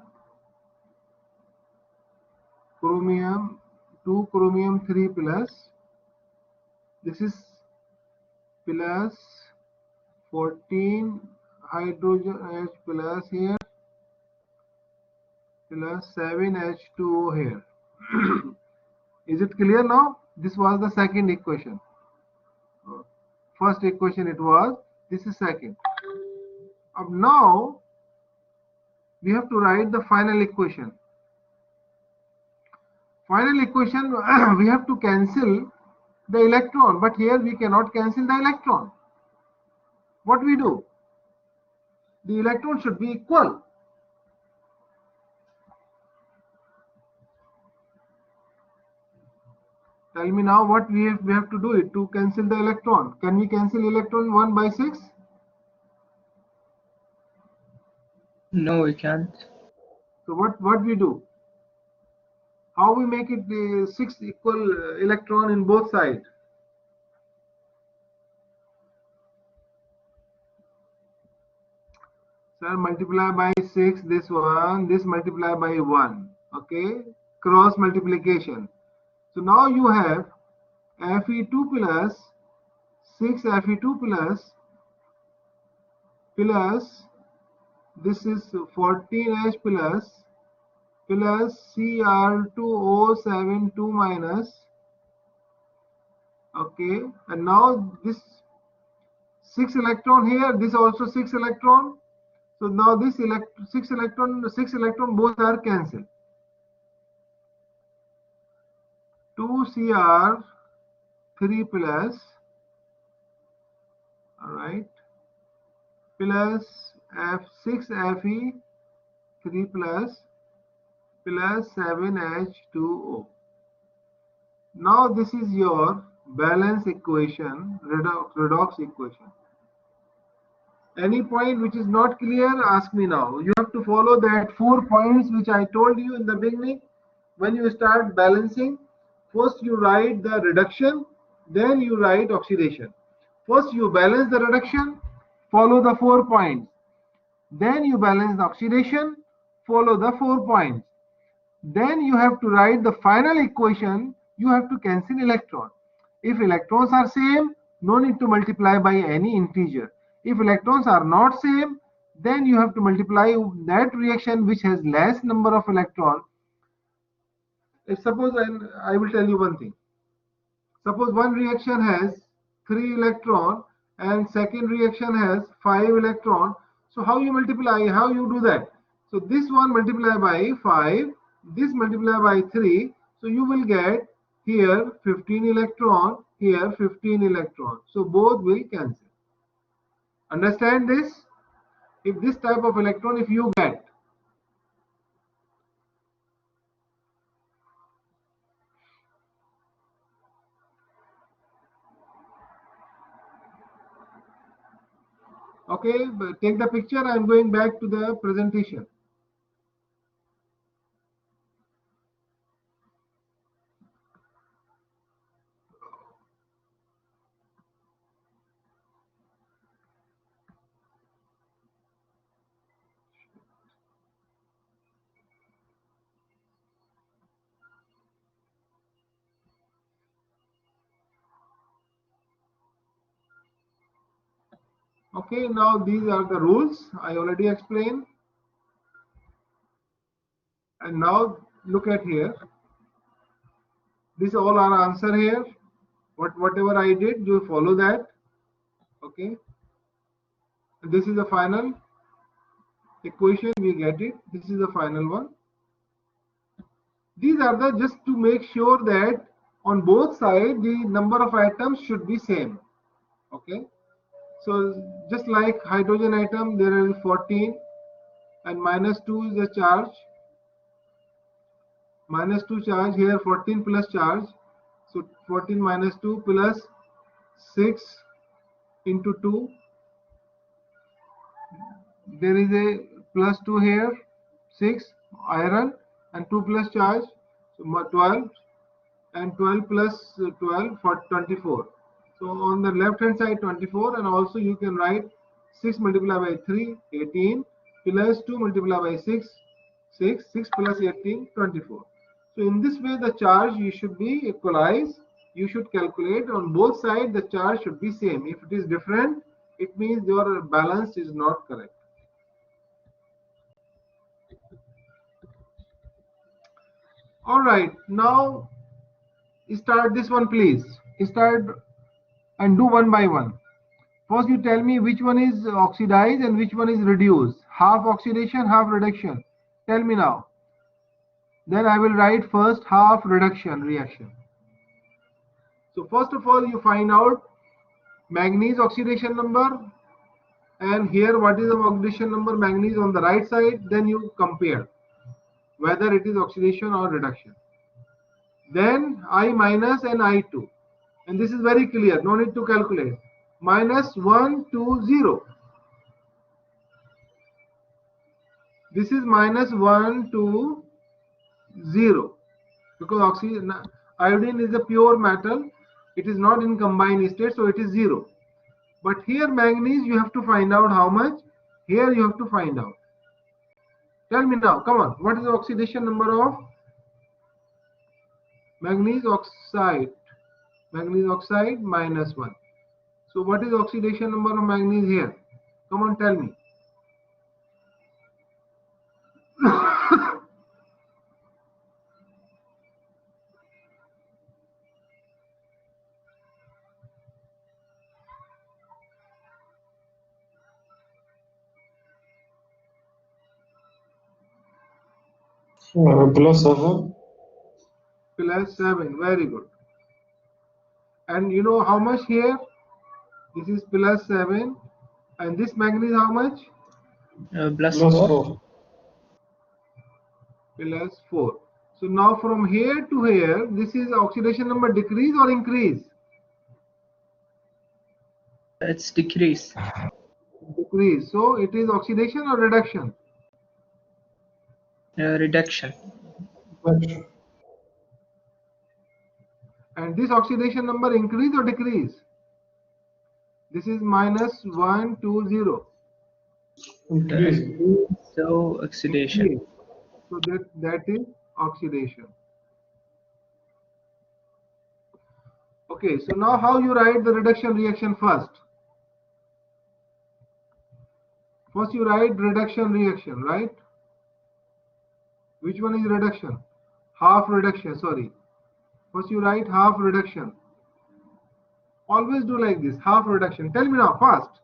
Speaker 1: Chromium 2, chromium 3 plus. This is plus 14 hydrogen H plus here plus 7 H2O here. Is it clear now? This was the second equation. First equation it was, this is second. Now we have to write the final equation. Final equation, we have to cancel the electron, but here we cannot cancel the electron. What we do? The electron should be equal. Tell me now what we have to do it to cancel the electron. Can we cancel electron 1 by 6?
Speaker 3: No, we can't.
Speaker 1: So what we do? How we make it the 6 equal electron in both sides? Sir, multiply by 6 this one, this multiply by 1. Okay, cross multiplication. So now you have Fe2 plus 6Fe2 plus this is 14H plus Cr2O7 2 minus. Okay, and now this 6 electron here, this also 6 electron. So now this 6 electron both are cancelled. 2Cr3 plus, all right, plus F6Fe3 plus 7H2O. Now this is your balance equation, redox equation. Any point which is not clear, ask me now. You have to follow that 4 points which I told you in the beginning. When you start balancing, first you write the reduction, then you write oxidation. First you balance the reduction, follow the 4 points. Then you balance the oxidation, follow the 4 points. Then you have to write the final equation. You have to cancel electron. If electrons are same, no need to multiply by any integer. If electrons are not same, then you have to multiply that reaction which has less number of electrons. If suppose I will tell you one thing. Suppose one reaction has 3 electron and second reaction has 5 electron. So how you multiply? How you do that? So this one multiply by 5, this multiply by 3. So you will get here 15 electron, here 15 electron. So both will cancel. Understand this? If this type of electron, if you get, okay, but take the picture. I am going back to the presentation. Okay, now these are the rules I already explained. And now look at here. This all our answer here. Whatever I did, you follow that. Okay. This is the final equation. We get it. This is the final one. These are the just to make sure that on both sides the number of atoms should be same. Okay. So just like hydrogen atom, there is 14 and -2 is the charge. -2 charge here, 14 plus charge. So 14 minus 2 plus 6 into 2. There is a plus 2 here, 6 iron and 2 plus charge. So 12 and 12 plus 12 for 24. So on the left hand side 24, and also you can write 6 multiplied by 3, 18 plus 2 multiplied by 6, 6 plus 18, 24. So in this way the charge you should be equalized. You should calculate on both sides the charge should be same. If it is different, it means your balance is not correct. All right, now start this one, please. Start and do one by one. First you tell me which one is oxidized and which one is reduced. Half oxidation, half reduction. Tell me now. Then I will write first half reduction reaction. So first of all, you find out manganese oxidation number, and here what is the oxidation number manganese on the right side. Then you compare whether it is oxidation or reduction. Then I minus and I2, and this is very clear, no need to calculate. -1 to 0. This is -1 to 0 because iodine is a pure metal. It is not in combined state, so it is 0. But here manganese, you have to find out how much. Here you have to find out. Tell me now, come on. What is the oxidation number of manganese oxide? Manganese oxide -1. So what is oxidation number of manganese here? Come on, tell me.
Speaker 4: +7.
Speaker 1: +7. Very good. And you know how much here? This is +7. And this manganese how much?
Speaker 3: +4.
Speaker 4: +4.
Speaker 1: +4. So now from here to here, this is oxidation number decrease or increase?
Speaker 3: It's decrease.
Speaker 1: Decrease. So it is oxidation or reduction?
Speaker 3: Reduction.
Speaker 4: Reduction.
Speaker 1: And this oxidation number increase or decrease? This is -120.
Speaker 4: Increase.
Speaker 3: So oxidation.
Speaker 1: Increase. So that is oxidation. Okay, so now how you write the reduction reaction first? First you write reduction reaction, right? Which one is reduction? Half reduction, sorry. First you write half reduction. Always do like this, half reduction. Tell me now, fast.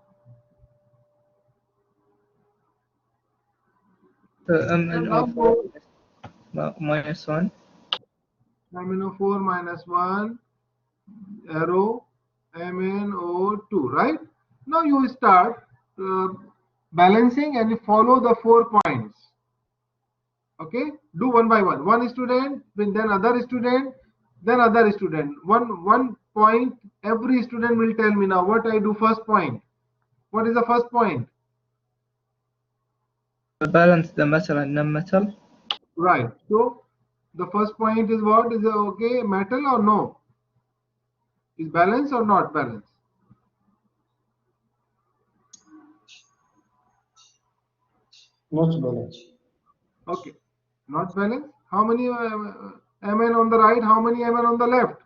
Speaker 3: MnO4 -1.
Speaker 1: MnO4 -1, arrow, MnO2, right? Now you start balancing and you follow the 4 points. Okay, do one by one. One student, then other student, then other student. One point, every student will tell me now what I do first point. What is the first point?
Speaker 3: Balance the metal and non-metal.
Speaker 1: Right. So the first point is what? Is it okay, metal or no? Is balance or not balance?
Speaker 4: Not balance.
Speaker 1: Okay, not balance. How many Mn on the right? How many Mn on the left?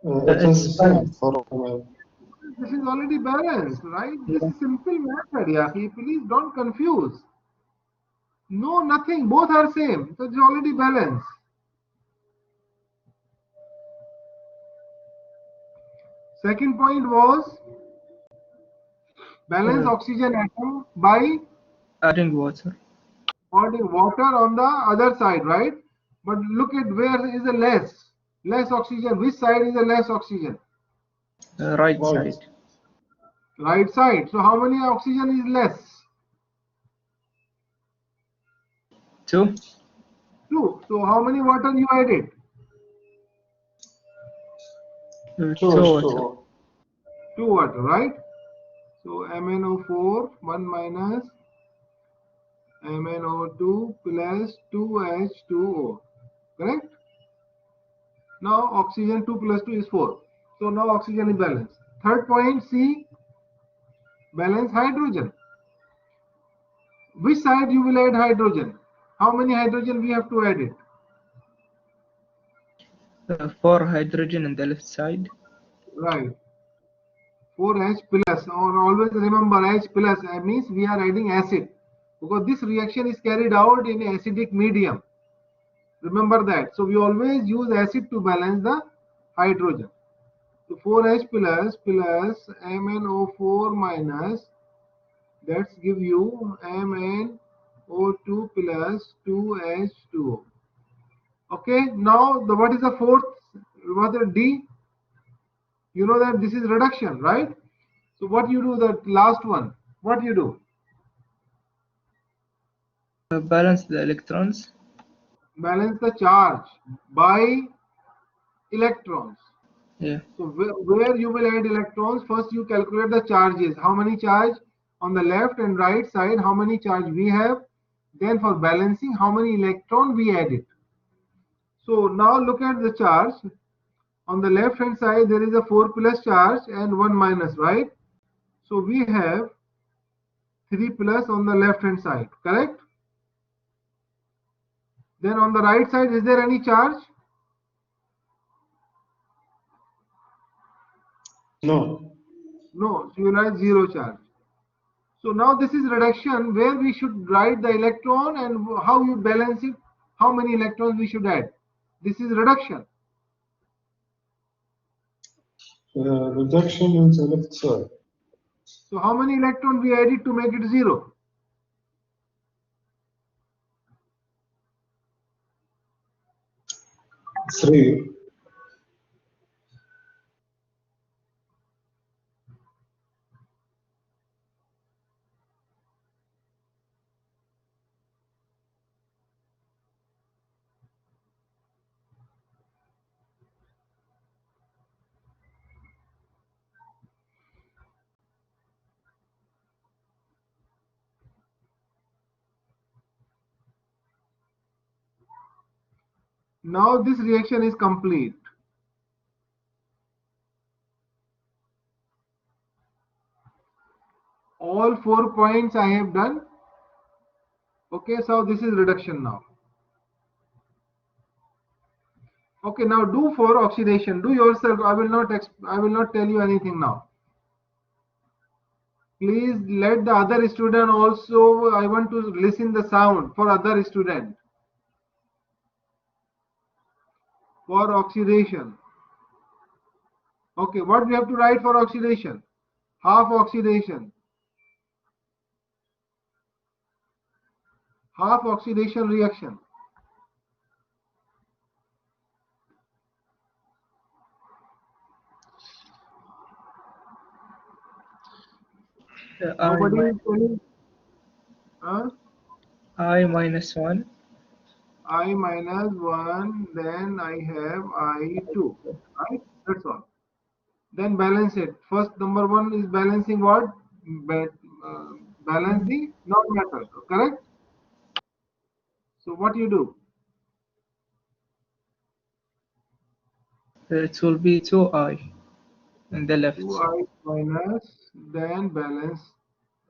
Speaker 4: It is the same for
Speaker 1: This is already balanced, right? This is simple method, Yahi. Please don't confuse. No, nothing. Both are same. So it's already balanced. Second point was balance oxygen atom by
Speaker 3: Adding water.
Speaker 1: adding water on the other side, right? But look at where is the less oxygen. Which side is the less oxygen?
Speaker 3: Right
Speaker 4: Right.
Speaker 3: side.
Speaker 1: Right side. So how many oxygen is less?
Speaker 3: 2.
Speaker 1: 2. So how many water you added?
Speaker 3: 2
Speaker 4: 2
Speaker 3: water.
Speaker 1: 2 water, right? So MnO4 1 minus MnO2 plus 2H2O, correct? Now oxygen 2 plus 2 is 4. So now oxygen is balanced. Third point, C, balance hydrogen. Which side you will add hydrogen? How many hydrogen we have to add it?
Speaker 3: 4 hydrogen on the left side.
Speaker 1: Right. 4H plus, or always remember H plus means we are adding acid, because this reaction is carried out in acidic medium. Remember that. So we always use acid to balance the hydrogen. So 4H plus MnO4 minus, that's give you MnO2 plus 2H2O. Okay, now what is the fourth? What is D? You know that this is reduction, right? So what you do, the last one, what you do?
Speaker 3: Balance the electrons.
Speaker 1: Balance the charge by electrons.
Speaker 3: Yeah.
Speaker 1: So where you will add electrons, first you calculate the charges. How many charge on the left and right side, how many charge we have. Then for balancing, how many electron we added. So now look at the charge. On the left hand side, there is a 4 plus charge and 1 minus, right? So we have 3 plus on the left hand side, correct? Then on the right side, is there any charge?
Speaker 4: No.
Speaker 1: No, so you write 0 charge. So now this is reduction where we should write the electron and how you balance it, how many electrons we should add. This is reduction.
Speaker 4: Reduction in the left side.
Speaker 1: So how many electrons we added to make it 0?
Speaker 4: Three.
Speaker 1: Now this reaction is complete. All 4 points I have done. Okay, so this is reduction now. Okay, now do for oxidation. Do yourself. I will not tell you anything now. Please let the other student also. I want to listen the sound for other student. For oxidation. Okay, what we have to write for oxidation? Half oxidation. Half oxidation reaction. Nobody is telling.
Speaker 3: I minus 1.
Speaker 1: I minus 1, then I have I2, right? That's all. Then balance it. First, number 1 is balancing what? Balance the non-metal, correct? So what you do?
Speaker 3: It will be 2I in the left.
Speaker 1: 2I minus, then balance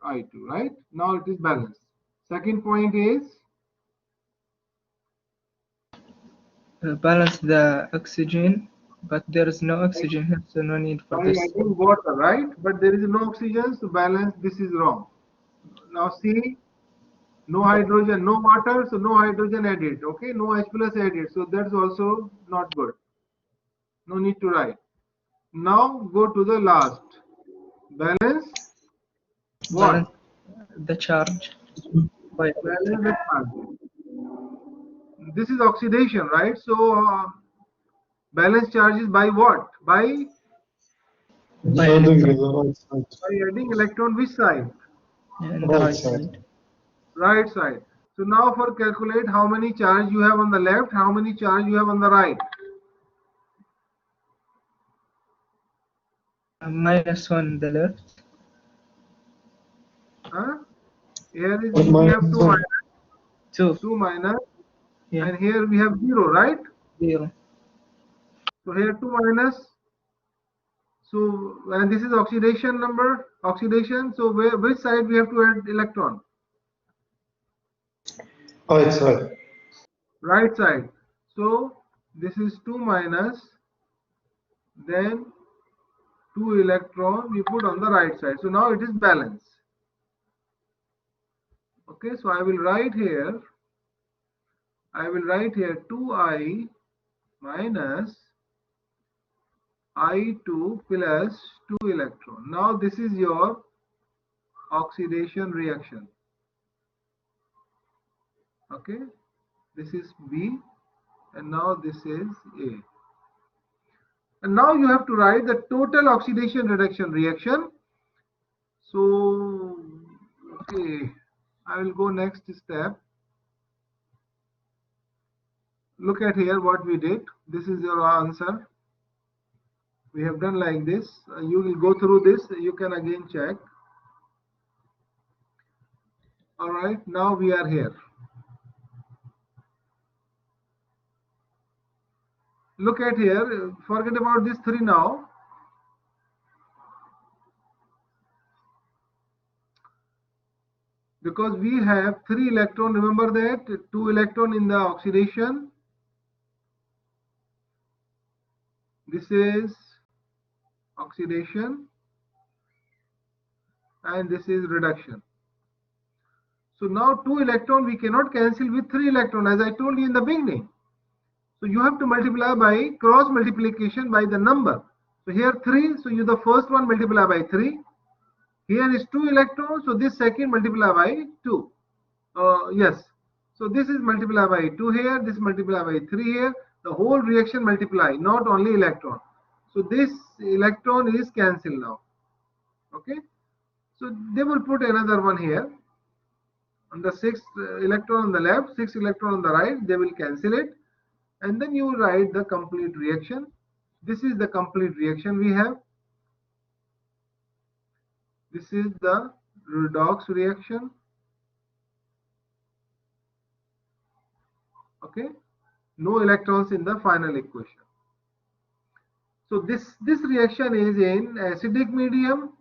Speaker 1: I2, right? Now it is balanced. Second point is?
Speaker 3: Balance the oxygen, but there is no oxygen here, so no need for
Speaker 1: By
Speaker 3: this.
Speaker 1: adding water, right? But there is no oxygen, so balance, this is wrong. Now see, no hydrogen, no water, so no hydrogen added, okay? No H plus added, so that's also not good. No need to write. Now go to the last. Balance what?
Speaker 3: Balance the charge by
Speaker 1: Balance the charge. This is oxidation, right? So balance charges by what? By
Speaker 4: Adding the right side.
Speaker 1: adding electron which side?
Speaker 3: and the
Speaker 4: Right
Speaker 3: right
Speaker 4: side.
Speaker 3: side.
Speaker 1: Right side. So now for calculate how many charge you have on the left, how many charge you have on the right.
Speaker 3: Minus 1 the left.
Speaker 1: Here is we have 2 minus,
Speaker 3: 2.
Speaker 1: 2 minus,
Speaker 3: Yeah.
Speaker 1: and here we have 0, right?
Speaker 3: 0.
Speaker 1: So here 2 minus. So and this is oxidation number, oxidation. So which side we have to add electron?
Speaker 4: Right side.
Speaker 1: Right side. So this is 2 minus, then 2 electron we put on the right side. So now it is balanced. Okay, so I will write here 2I minus I2 plus 2 electron. Now this is your oxidation reaction. Okay, this is B and now this is A. And now you have to write the total oxidation reduction reaction. So, okay, I will go next step. Look at here what we did. This is your answer. We have done like this. You will go through this. You can again check. All right, now we are here. Look at here. Forget about this 3 now. Because we have 3 electron. Remember that 2 electron in the oxidation. This is oxidation, and this is reduction. So now 2 electron we cannot cancel with 3 electron, as I told you in the beginning. So you have to multiply by cross multiplication by the number. So here 3, so you the first one multiply by 3. Here is 2 electrons, so this second multiply by 2. Yes, so this is multiply by 2 here, this multiply by 3 here. The whole reaction multiply, not only electron. So this electron is cancelled now. Okay, so they will put another one here. On the 6th electron on the left, 6th electron on the right, they will cancel it. And then you write the complete reaction. This is the complete reaction we have. This is the redox reaction. Okay, no electrons in the final equation. So this reaction is in acidic medium.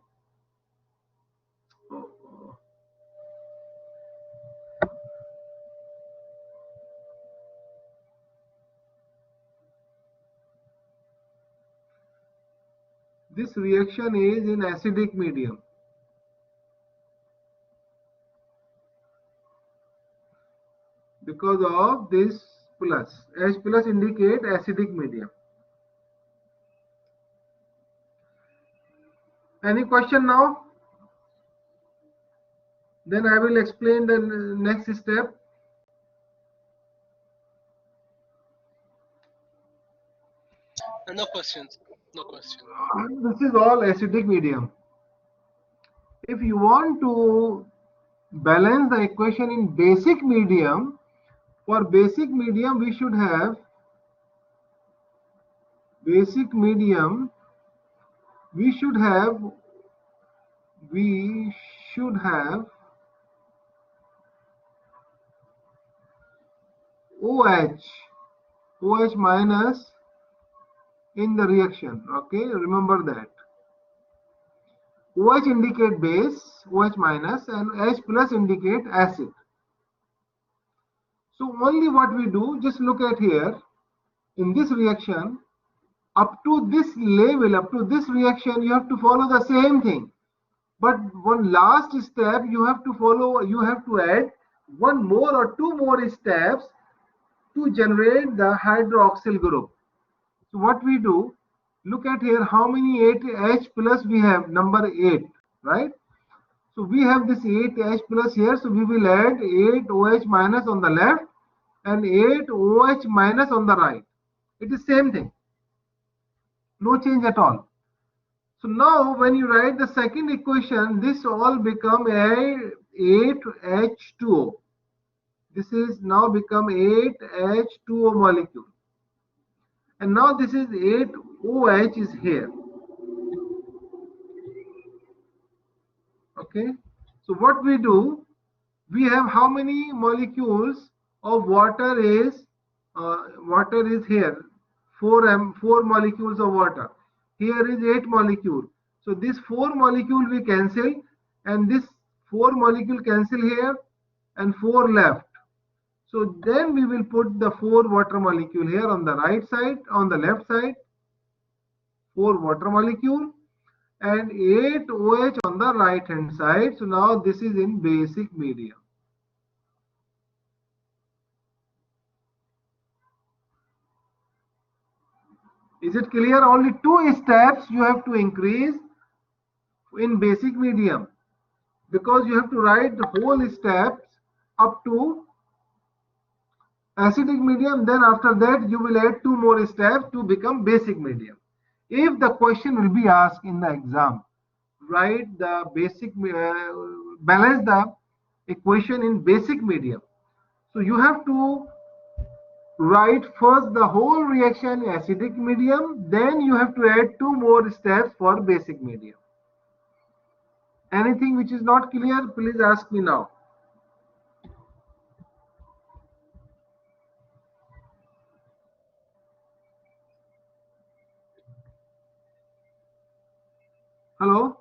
Speaker 1: This reaction is in acidic medium. Because of this plus. H plus indicate acidic medium. Any question now? Then I will explain the next step.
Speaker 2: No questions. No questions.
Speaker 1: This is all acidic medium. If you want to balance the equation in basic medium, for basic medium we should have OH minus in the reaction. Okay, remember that. OH indicate base, OH minus, and H plus indicate acid. So only what we do, just look at here, in this reaction, up to this level, up to this reaction, you have to follow the same thing. But one last step you have to follow, you have to add one more or two more steps to generate the hydroxyl group. So what we do, look at here, how many 8H plus we have, number 8, right? So we have this 8H plus here, so we will add 8OH minus on the left and 8OH minus on the right. It is same thing, no change at all. So now when you write the second equation, this all become a 8H2O. This is now become 8H2O molecule. And now this is 8OH is here. Okay. So what we do, we have how many molecules of water is here? 4 molecules of water. Here is 8 molecule. So this 4 molecule we cancel, and this 4 molecule cancel here, and 4 left. So then we will put the 4 water molecule here on the right side, on the left side, 4 water molecule, and 8 OH on the right hand side. So now this is in basic medium. Is it clear? Only 2 steps you have to increase in basic medium, because you have to write the whole steps up to acidic medium. Then after that you will add 2 more steps to become basic medium. If the question will be asked in the exam, write the basic, balance the equation in basic medium. So you have to write first the whole reaction in acidic medium, then you have to add 2 more steps for basic medium. Anything which is not clear, please ask me now. Hello?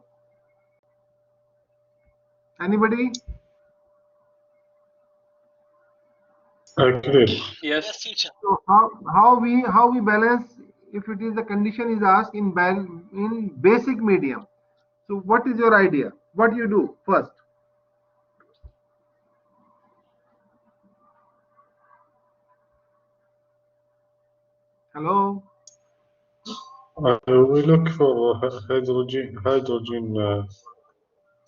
Speaker 1: Anybody?
Speaker 4: Clear.
Speaker 2: Yes, teacher.
Speaker 1: So how we balance if it is the condition is asked in basic medium. So what is your idea? What you do first? Hello?
Speaker 4: We look for hydrogen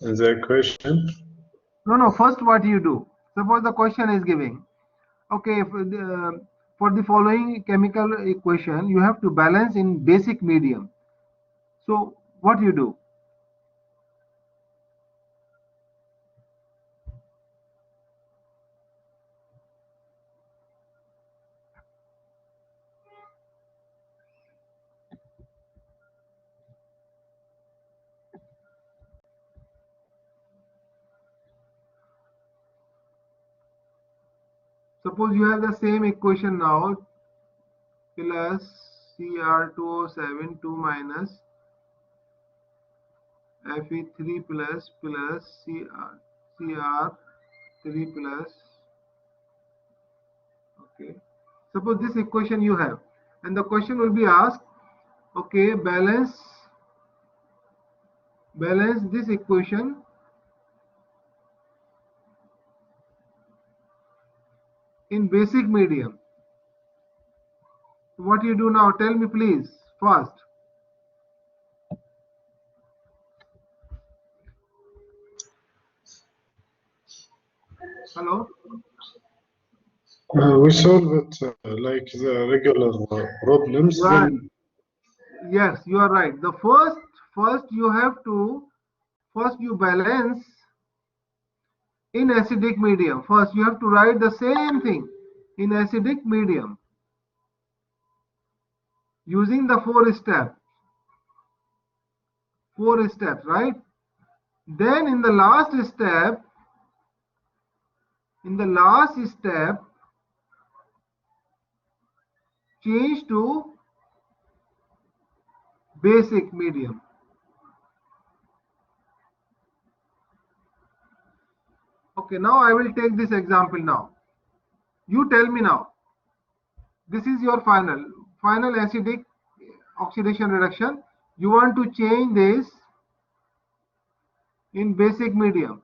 Speaker 4: in the equation.
Speaker 1: No. First, what you do? Suppose the question is giving, okay, for the following chemical equation, you have to balance in basic medium. So what you do? Suppose you have the same equation now, plus Cr2O7 2 minus Fe3 plus Cr3 plus, okay. Suppose this equation you have, and the question will be asked, okay, balance this equation in basic medium. What you do now? Tell me please, fast. Hello?
Speaker 4: We solve it like the regular problems.
Speaker 1: Right.
Speaker 4: Then
Speaker 1: Yes, you are right. The first you have to you balance in acidic medium. First you have to write the same thing in acidic medium using the four steps, right? Then in the last step, change to basic medium. Okay, now I will take this example now. You tell me now. This is your final acidic oxidation reduction. You want to change this in basic medium.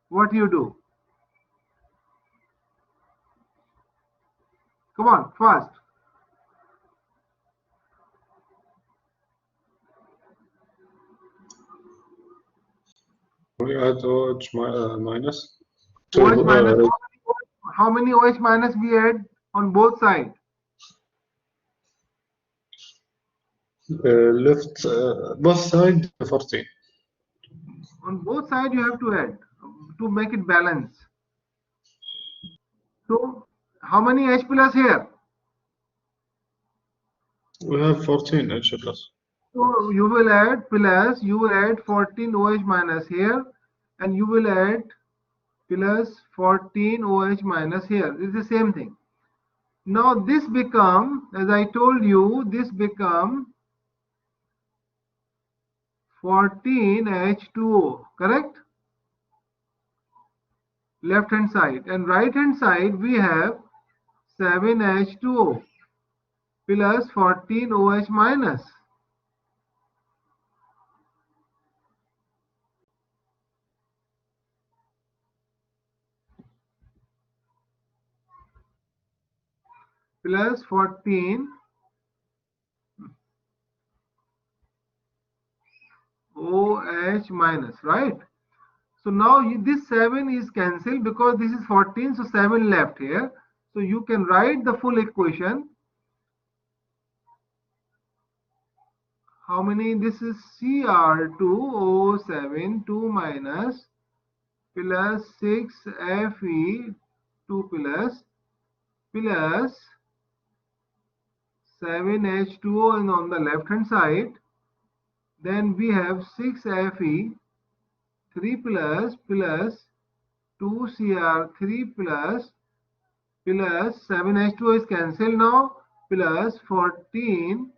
Speaker 1: What you do? Come on, fast.
Speaker 4: we add OH minus.
Speaker 1: OH minus, how many OH minus we add on both sides?
Speaker 4: Left both sides 14.
Speaker 1: On both sides you have to add to make it balance. So how many H plus here?
Speaker 4: We have 14 H plus.
Speaker 1: So you will add 14 OH minus here, and you will add plus 14 OH minus here. It's the same thing. Now this become, as I told you, this become 14 H2O, correct? Left hand side, and right hand side we have 7 H2O plus 14 OH minus. Plus 14 OH minus, right? So now this 7 is cancelled because this is 14, so 7 left here. So you can write the full equation. How many? This is Cr2O7 2 minus plus 6Fe 2 plus 7H2O and on the left hand side. Then we have 6Fe 3 plus 2Cr3 plus 7H2O is cancelled now, plus 14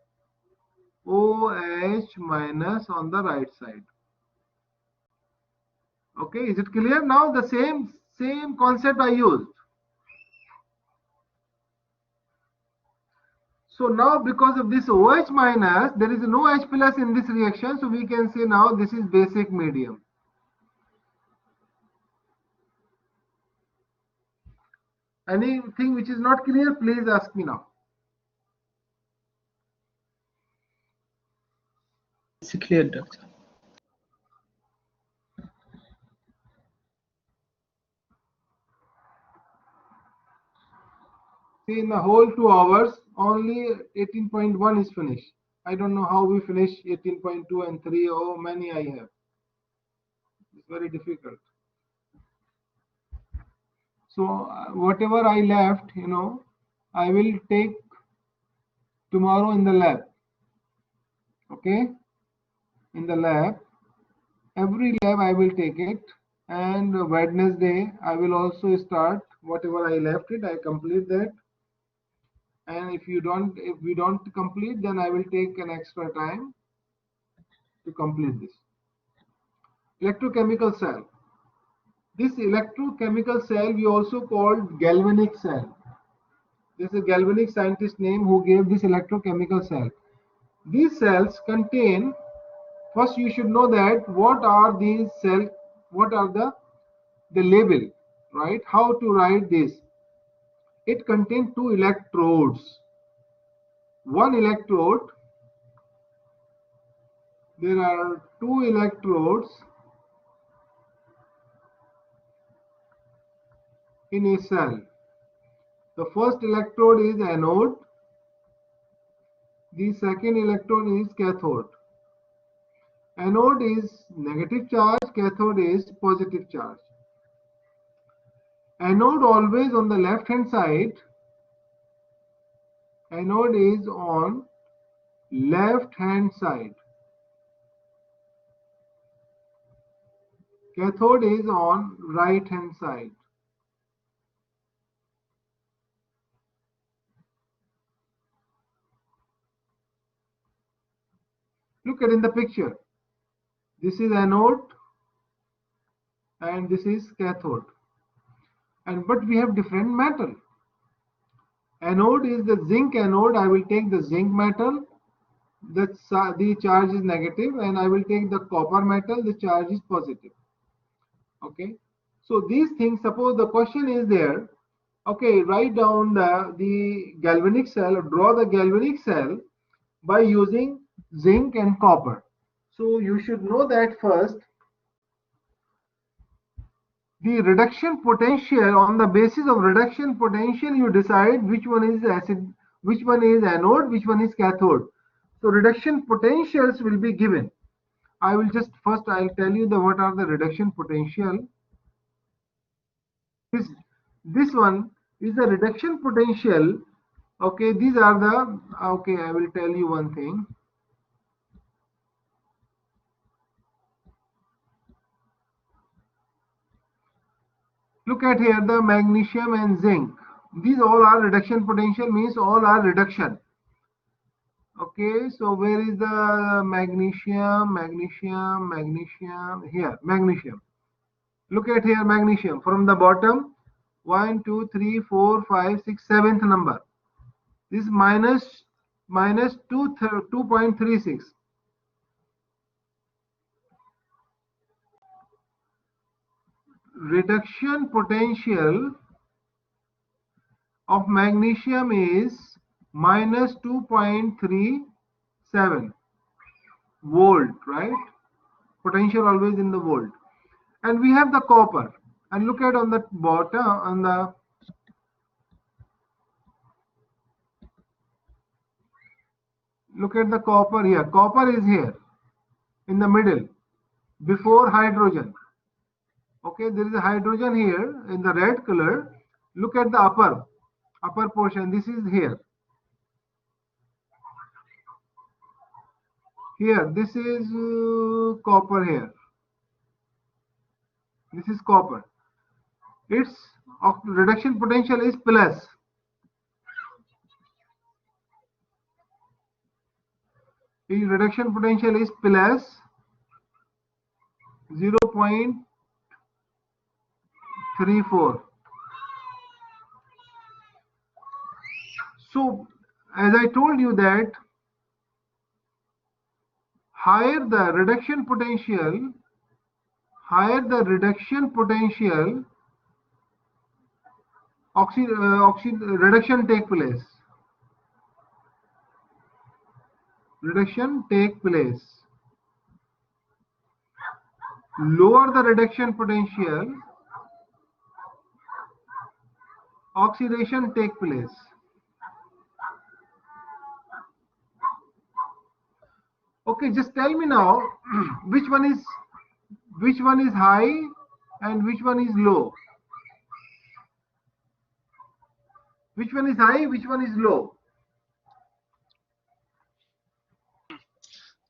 Speaker 1: OH minus on the right side. Okay, is it clear now? The same concept I used. So now because of this OH minus, there is no H plus in this reaction, so we can say now this is basic medium. Anything which is not clear, please ask me now.
Speaker 3: It's clear, doctor.
Speaker 1: See, in the whole 2 hours, only 18.1 is finished. I don't know how we finish 18.2 and 3. How many I have? It's very difficult. So whatever I left, I will take tomorrow in the lab. Okay, in the lab, every lab I will take it, and Wednesday I will also start whatever I left it. I complete that, and if we don't complete, then I will take an extra time to complete this. Electrochemical cell. This electrochemical cell we also called galvanic cell. This is a galvanic scientist name who gave this electrochemical cell. These cells contain, first you should know that what are these cells, what are the label, right? How to write this? It contains 2 electrodes. One electrode, there are 2 electrodes in a cell. The first electrode is anode, the second electrode is cathode. Anode is negative charge, cathode is positive charge. Anode always on the left hand side. Anode is on left hand side. Cathode is on right hand side. Look at in the picture. This is anode and this is cathode. But we have different metal. Anode is the zinc anode. I will take the zinc metal. The charge is negative, and I will take the copper metal. The charge is positive. Okay. So these things. Suppose the question is there. Okay, write down the galvanic cell, or draw the galvanic cell by using zinc and copper. So you should know that first. The reduction potential, on the basis of reduction potential, you decide which one is acid, which one is anode, which one is cathode. So reduction potentials will be given. I will just first I'll tell you what are the reduction potential. This one is the reduction potential. Okay, these are the, okay, I will tell you one thing. Look at here, the magnesium and zinc. These all are reduction potential, means all are reduction. Okay, so where is the magnesium? Here, magnesium. Look at here, magnesium. From the bottom, 1, 2, 3, 4, 5, 6, 7th number. This minus 2.36. Reduction potential of magnesium is minus 2.37 volt, right? Potential always in the volt. And we have the copper. And look at on the bottom, on the look at the copper here. Copper is here in the middle before hydrogen. Okay, there is a hydrogen here in the red color. Look at the upper portion. This is here. Here, this is copper here. This is copper. Its reduction potential is plus. The reduction potential is plus 0.34. So as I told you that higher the reduction potential, reduction take place. Lower the reduction potential, oxidation take place. Okay, just tell me now which one is high and which one is low. Which one is high, which one is low?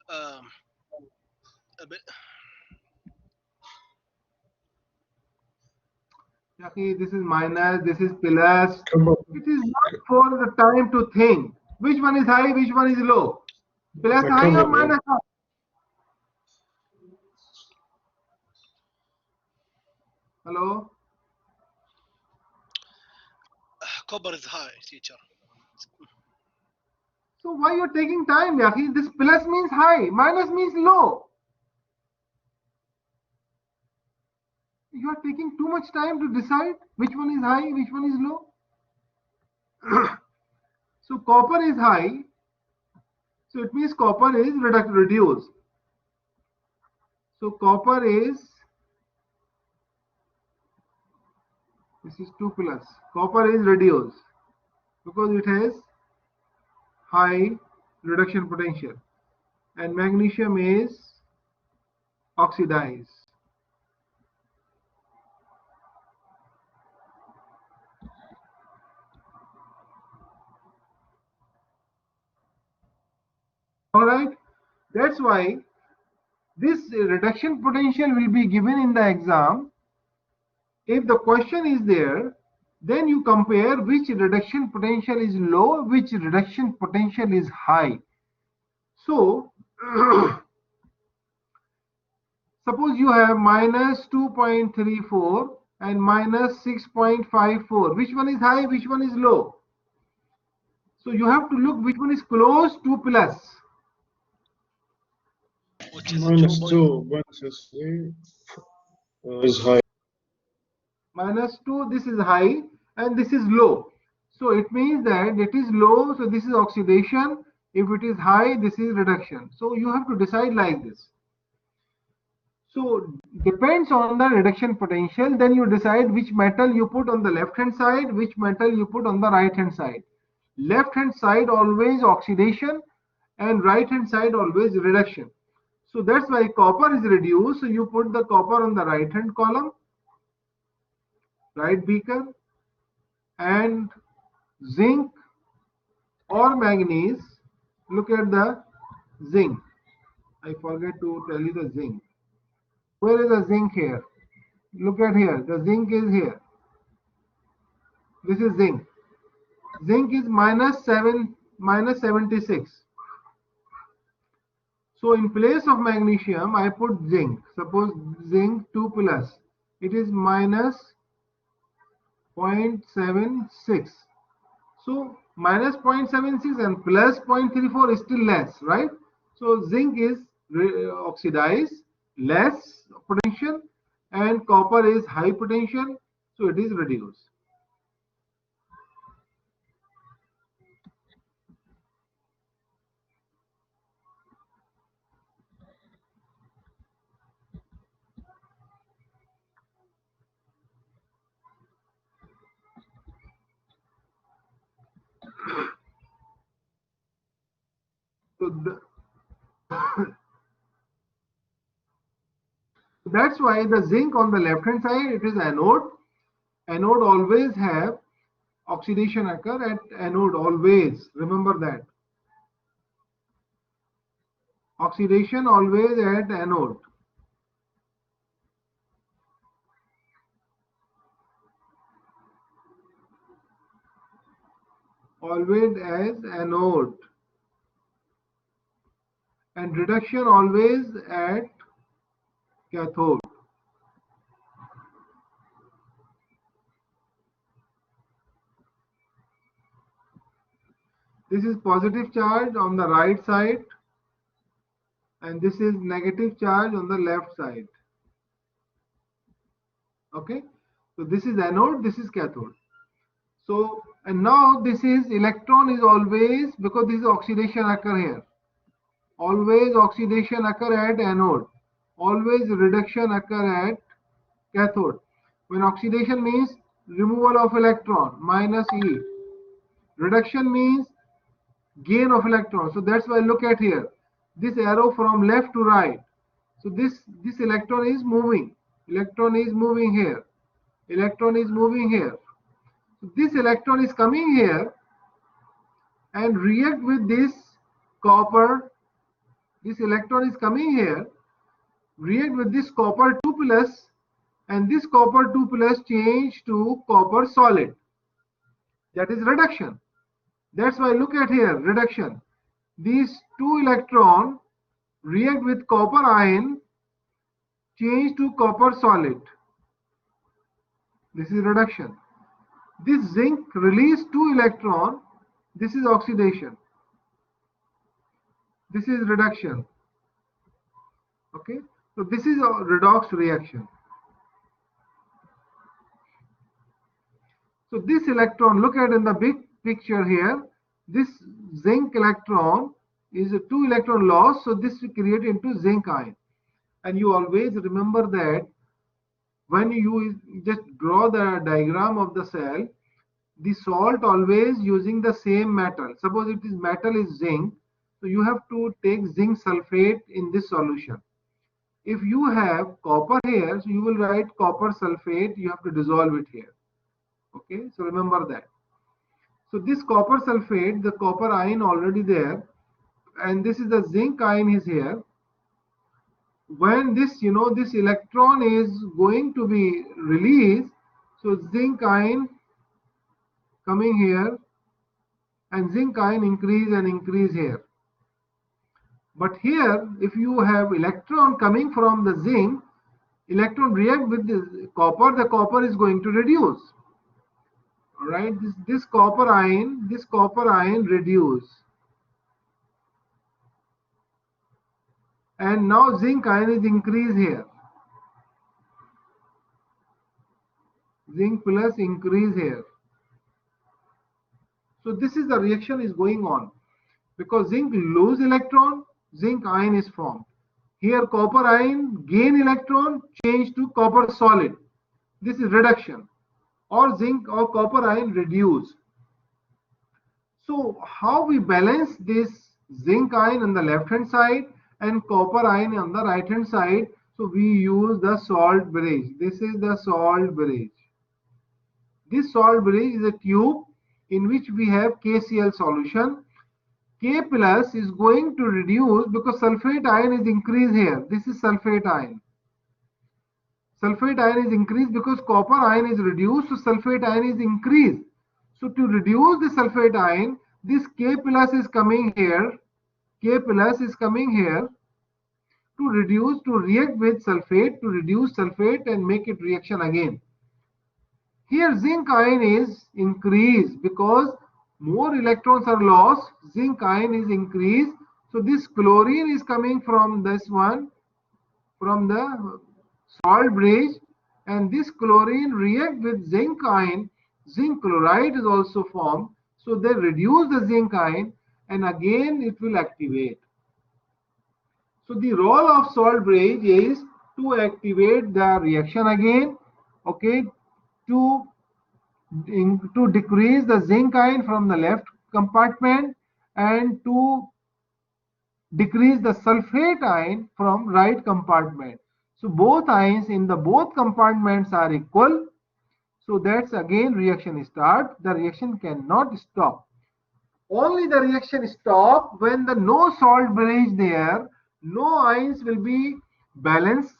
Speaker 2: A bit.
Speaker 1: Okay, this is minus, this is plus.
Speaker 4: كبر
Speaker 1: It is not for the time to think. Which one is high, which one is low? Plus high or
Speaker 4: كبر
Speaker 1: minus high? Hello?
Speaker 2: Copper is high, teacher.
Speaker 1: So why you're taking time, Yaki? This plus means high, minus means low. You are taking too much time to decide which one is high, which one is low. So copper is high, so it means copper is reduced. So copper is, this is 2 plus, copper is reduced because it has high reduction potential, and magnesium is oxidized. All right, that's why this reduction potential will be given in the exam. If the question is there, then you compare which reduction potential is low, which reduction potential is high. So suppose you have minus 2.34 and minus 6.54. Which one is high, which one is low? So you have to look which one is close to plus.
Speaker 2: Which is
Speaker 4: minus
Speaker 2: 2.3.
Speaker 4: 2.3 is high.
Speaker 1: Minus 2, this is high, and this is low. So it means that it is low, so this is oxidation. If it is high, this is reduction. So you have to decide like this. So depends on the reduction potential, then you decide which metal you put on the left hand side, which metal you put on the right hand side. Left hand side always oxidation and right hand side always reduction. So that's why copper is reduced. So you put the copper on the right hand column, right beaker, and zinc or manganese. Look at the zinc. I forget to tell you the zinc. Where is the zinc here? Look at here. The zinc is here. This is zinc. Zinc is minus 76. So in place of magnesium, I put zinc. Suppose zinc 2 plus. It is minus 0.76. So minus 0.76 and plus 0.34 is still less, right? So zinc is oxidized, less potential, and copper is high potential, so it is reduced. So that's why the zinc on the left hand side, it is anode. Anode always have oxidation occur at anode, always. Remember that. Oxidation always at anode. Always as anode. And reduction always at cathode. This is positive charge on the right side, and this is negative charge on the left side. Okay, so this is anode, this is cathode. So, and now this is electron is always, because this is oxidation occur here, always oxidation occur at anode, always reduction occur at cathode. When oxidation means removal of electron, minus E. Reduction means gain of electron. So that's why look at here, this arrow from left to right. So this electron is moving. Electron is moving here. Electron is moving here. So this electron is coming here and react with this copper. This electron is coming here, react with this copper 2 plus, and this copper 2 plus change to copper solid. That is reduction. That's why look at here, reduction. These two electrons react with copper ion, change to copper solid. This is reduction. This zinc release 2 electrons. This is oxidation. This is reduction. Okay, so this is a redox reaction. So this electron, look at in the big picture here, this zinc electron is a 2 electron loss, so this will create into zinc ion. And you always remember that when you just draw the diagram of the cell, the salt always using the same metal. Suppose it is metal is zinc, so you have to take zinc sulfate in this solution. If you have copper here, so you will write copper sulfate, you have to dissolve it here. Okay, so remember that. So this copper sulfate, the copper ion already there, and this is the zinc ion is here. When this, this electron is going to be released, so zinc ion coming here, and zinc ion increase and increase here. But here, if you have electron coming from the zinc, electron react with the copper is going to reduce. All right, this copper ion reduce. And now zinc ion is increase here. Zinc plus increase here. So this is the reaction is going on. Because zinc lose electron, zinc ion is formed. Here copper ion gain electron, change to copper solid. This is reduction. Or zinc or copper ion reduce. So how we balance this zinc ion on the left hand side and copper ion on the right hand side? So we use the salt bridge. This is the salt bridge. This salt bridge is a tube in which we have KCl solution. K plus is going to reduce because sulfate ion is increased here. This is sulfate ion. Sulfate ion is increased because copper ion is reduced, so sulfate ion is increased. So to reduce the sulfate ion, this K plus is coming here. K plus is coming here to reduce, to react with sulfate, to reduce sulfate and make it reaction again. Here zinc ion is increased because more electrons are lost, zinc ion is increased. So this chlorine is coming from this one, from the salt bridge, and this chlorine react with zinc ion. Zinc chloride is also formed. So they reduce the zinc ion and again it will activate. So the role of salt bridge is to activate the reaction again, okay, to decrease the zinc ion from the left compartment and to decrease the sulfate ion from right compartment. So both ions in the both compartments are equal. So that's again reaction start. The reaction cannot stop. Only the reaction stop when the no salt bridge there, no ions will be balanced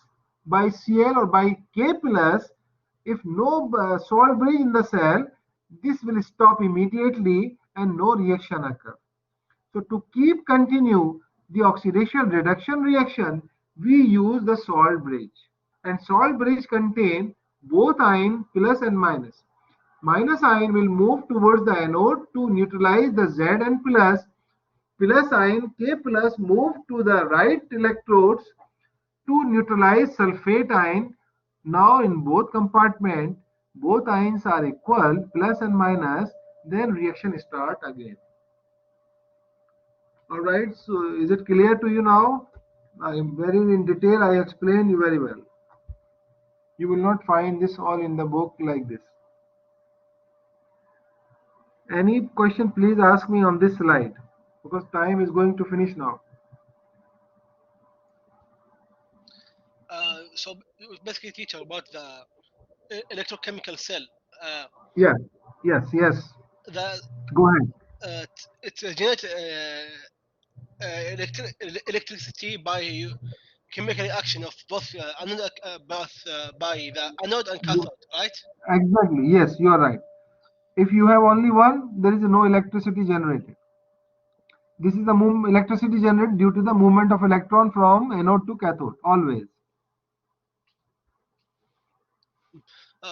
Speaker 1: by Cl or by K plus. If no salt bridge in the cell, this will stop immediately and no reaction occur. So to keep continue the oxidation reduction reaction, we use the salt bridge. And salt bridge contain both ion plus and minus. Minus ion will move towards the anode to neutralize the Z, and plus ion K plus move to the right electrodes to neutralize sulfate ion. Now in both compartments, both ions are equal, plus and minus, then reaction start again. All right, so is it clear to you now? I am very in detail, I explained you very well. You will not find this all in the book like this. Any question, please ask me on this slide, because time is going to finish now.
Speaker 2: So basically, teacher, about the electrochemical cell.
Speaker 1: Yeah, yes, yes.
Speaker 2: The
Speaker 1: Go ahead.
Speaker 2: it generates electricity by chemical reaction of both by the anode and cathode, right?
Speaker 1: Exactly, yes, you are right. If you have only one, there is no electricity generated. This is the electricity generated due to the movement of electron from anode to cathode, always.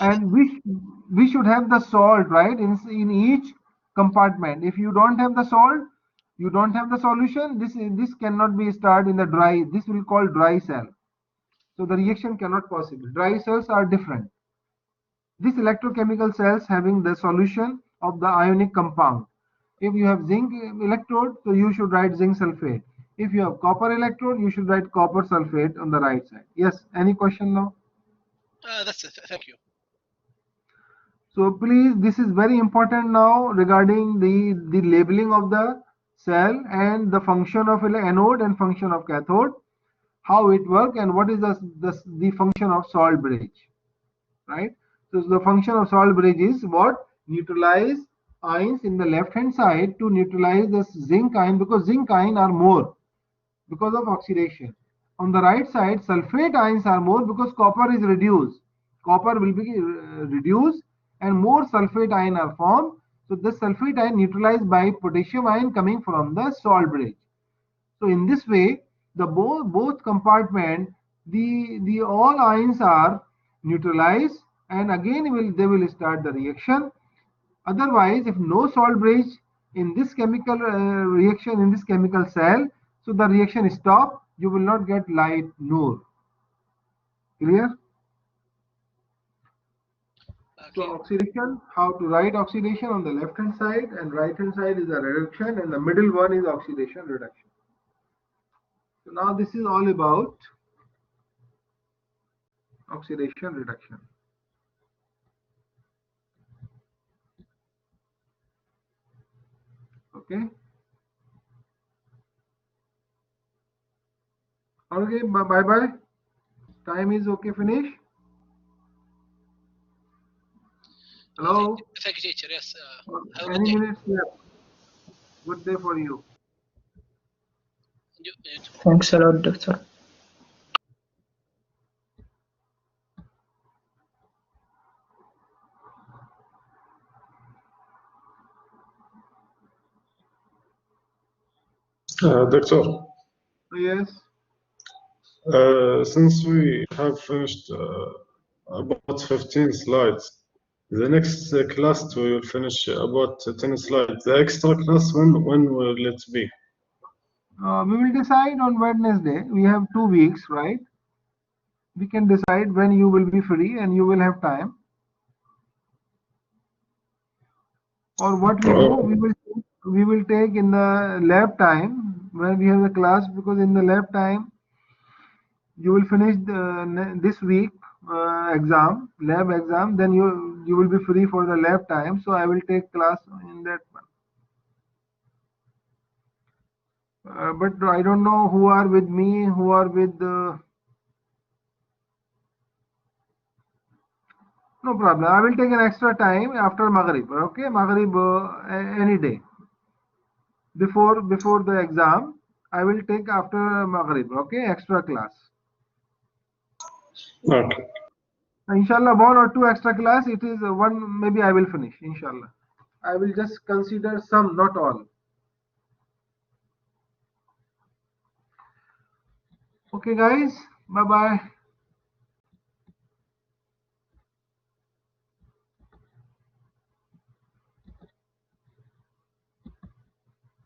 Speaker 1: And we should have the salt, right, in each compartment. If you don't have the salt, you don't have the solution. This cannot be started in the dry. This will call dry cell. So the reaction cannot possible. Dry cells are different. This electrochemical cells having the solution of the ionic compound. If you have zinc electrode, so you should write zinc sulfate. If you have copper electrode, you should write copper sulfate on the right side. Yes, any question now?
Speaker 2: That's it. Thank you.
Speaker 1: So please, this is very important now regarding the labeling of the cell and the function of anode and function of cathode, how it works, and what is the function of salt bridge, right? So the function of salt bridge is what? Neutralize ions in the left hand side to neutralize the zinc ion, because zinc ion are more because of oxidation. On the right side, sulfate ions are more because copper is reduced. Copper will be reduced and more sulfate ion are formed. So this sulfate ion neutralized by potassium ion coming from the salt bridge. So in this way, the both compartment, the all ions are neutralized, and again they will start the reaction. Otherwise, if no salt bridge in this chemical reaction in this chemical cell, so the reaction stop. You will not get light nur. Clear? So oxidation, how to write oxidation on the left hand side, and right hand side is a reduction, and the middle one is oxidation reduction. So now this is all about oxidation reduction. Okay. Okay, bye bye. Time is okay, finish. Hello.
Speaker 2: Thank you, teacher. Yes.
Speaker 1: Any minutes left. Good day for you.
Speaker 3: Thanks a lot, Doctor.
Speaker 4: Doctor,
Speaker 1: Yes.
Speaker 4: since we have finished about 15 slides, the next class we will finish about 10 slides. The extra class, when will it be?
Speaker 1: We will decide on Wednesday. We have 2 weeks, right? We can decide when you will be free and you will have time. Or what we do, we will take in the lab time when we have the class, because in the lab time you will finish this week lab exam, then you will be free for the lab time. So I will take class in that one. But I don't know who are with me, who are with no problem. I will take an extra time after Maghrib. Okay, Maghrib any day. Before the exam, I will take after Maghrib. Okay, extra class.
Speaker 4: Okay.
Speaker 1: Inshallah, 1 or 2 extra class. It is one. Maybe I will finish. Inshallah, I will just consider some, not all. Okay, guys. Bye bye.